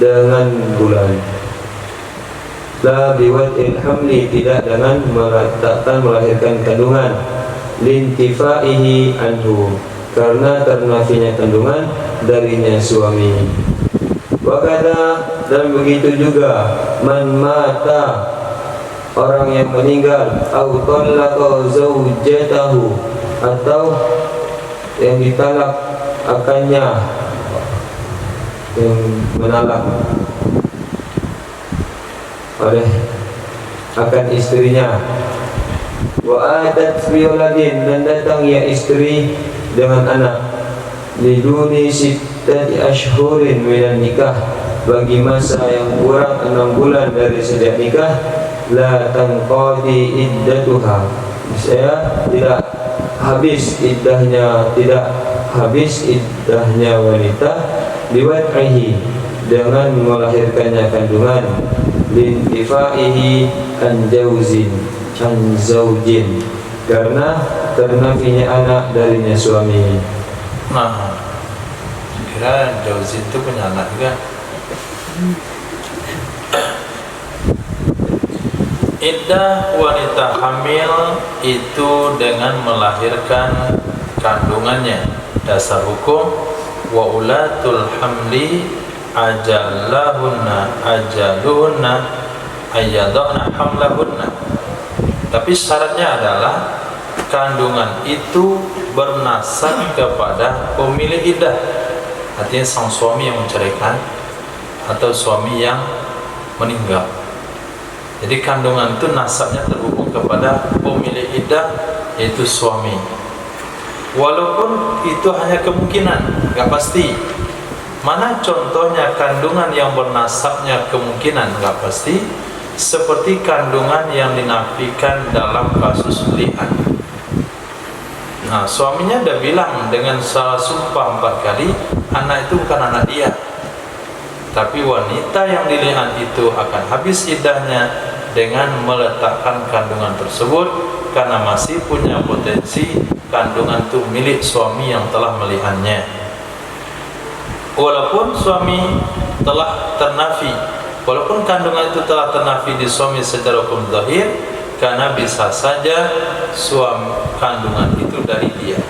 dengan bulan. La biwad'il hamli, tidak dengan meletakkan melahirkan kandungan. Lintifaihi anhu, karena ternafinya kandungan darinya suami. Wakada, dan begitu juga man mata, orang yang meninggal, au talaqa zaujatahu, atau yang ditalak akannya, yang menalak oleh akan istrinya. Wa adat bioladin, dan datang ya istri dengan anak, liduni sittati ashhurin minan nikah, bagi masa yang kurang 6 bulan dari sejak nikah, la tanqadi iddatuha, saya tidak habis iddahnya, wanita biwad'ihi, dengan melahirkannya kandungan, lintifaihi an zaujin, karena ternafinya anak darinya suami. Nah, kira Jauzin itu punya anak juga. Iddah wanita hamil itu dengan melahirkan kandungannya. Dasar hukum, wa ulatul hamli ajaluhunna ayyadna hamlahunna. Tapi syaratnya adalah kandungan itu bernasab kepada pemilik iddah, artinya sang suami yang menceraikan atau suami yang meninggal. Jadi kandungan itu nasabnya terhubung kepada pemilik iddah, yaitu suami. Walaupun itu hanya kemungkinan, nggak pasti. Mana contohnya kandungan yang bernasabnya kemungkinan nggak pasti, seperti kandungan yang dinafikan dalam kasus li'an. Nah, suaminya udah bilang dengan salah sumpah 4 kali, anak itu bukan anak dia. Tapi wanita yang dilihat itu akan habis iddahnya dengan meletakkan kandungan tersebut karena masih punya potensi kandungan itu milik suami yang telah melihatnya. Walaupun suami telah ternafi, walaupun kandungan itu telah ternafi di suami secara hukum zahir, karena bisa saja suami kandungan itu dari dia.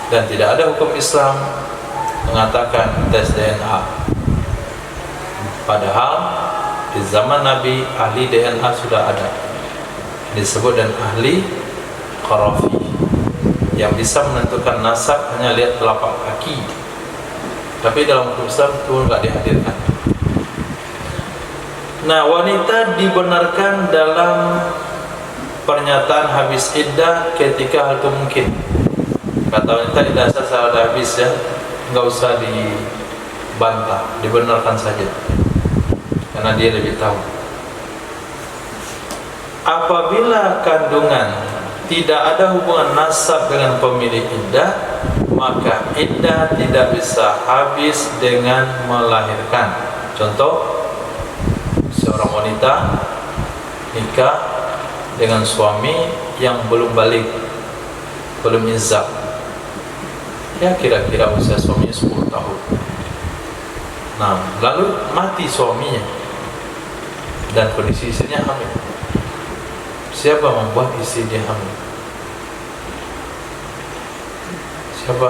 Dan tidak ada hukum Islam mengatakan tes DNA. Padahal di zaman Nabi ahli DNA sudah ada, disebut dan ahli Qarafi, yang bisa menentukan nasab hanya lihat telapak kaki. Tapi dalam hukum Islam itu enggak dihadirkan. Nah, wanita dibenarkan dalam pernyataan habis iddah ketika hal itu mungkin. Kata wanita, iddah saya sudah habis ya, enggak usah dibantah, dibenarkan saja, karena dia lebih tahu. Apabila kandungan tidak ada hubungan nasab dengan pemilik iddah, maka iddah tidak bisa habis dengan melahirkan. Contoh, seorang wanita nikah dengan suami yang belum balik, belum izah, ya kira-kira usia suaminya 10 tahun. Nah, lalu mati suaminya dan kondisi istrinya hamil. Siapa membuat istrinya hamil? Siapa?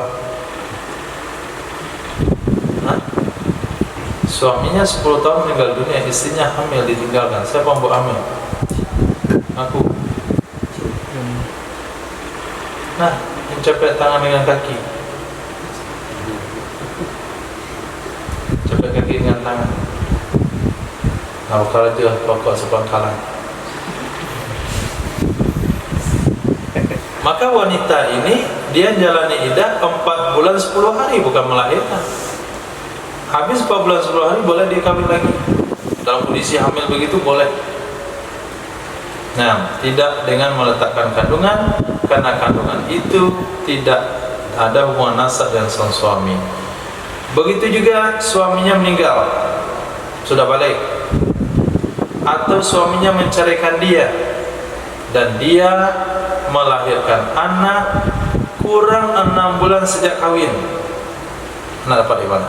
Hah? Suaminya 10 tahun meninggal dunia, istrinya hamil, ditinggalkan. Siapa yang membuat hamil? Aku. Nah, mencepet tangan dengan kaki, cepet kaki dengan tangan. Nah, kalau itu pokok sepangkalan. Maka wanita ini dia jalani iddah 4 bulan 10 hari, bukan melahirkan. Habis 4 bulan 10 hari boleh dia kawin lagi. Dalam kondisi hamil begitu boleh. Nah, tidak dengan meletakkan kandungan, karena kandungan itu tidak ada hubungan nasab dengan sang suami. Begitu juga suaminya meninggal, sudah balik, atau suaminya menceraikan dia dan dia melahirkan anak kurang 6 bulan sejak kawin. Anak dapat di mana?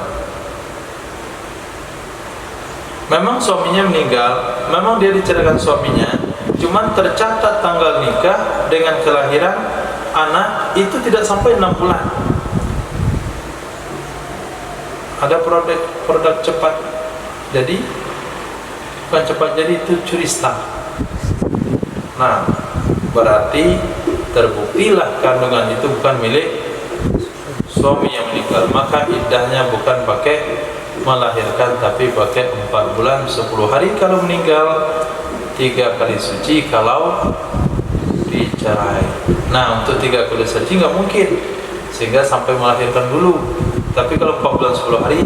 Memang suaminya meninggal, memang dia diceraikan suaminya, cuman tercatat tanggal nikah dengan kelahiran anak itu tidak sampai 6 bulan. Ada produk cepat jadi, bukan cepat jadi, itu curi start. Nah, berarti terbuktilah kandungan itu bukan milik suami yang meninggal, maka iddahnya bukan pakai melahirkan, tapi pakai 4 bulan 10 hari kalau meninggal, 3 kali suci kalau dicerai. Nah, untuk 3 kali suci nggak mungkin, sehingga sampai melahirkan dulu. Tapi kalau 4 bulan 10 hari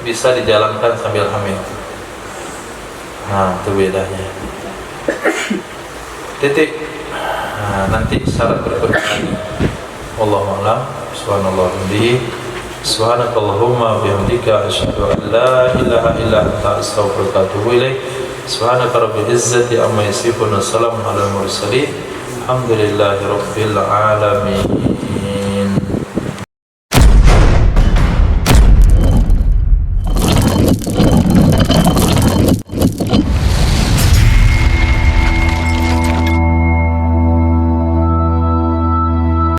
bisa dijalankan sambil hamil. Nah, itu bedanya. Titik. Nah, nanti syarat berikutnya. Wallahu a'lam. Subhanallah bihamdihi. Subhanakallahumma bihamdika asyhadu an la ilaha illa anta astaghfiruka wa atubu ilaik. Subhanaka rabbil izzati amma yasifun wa salamun alal mursalin. Alhamdulillahi rabbil alamin.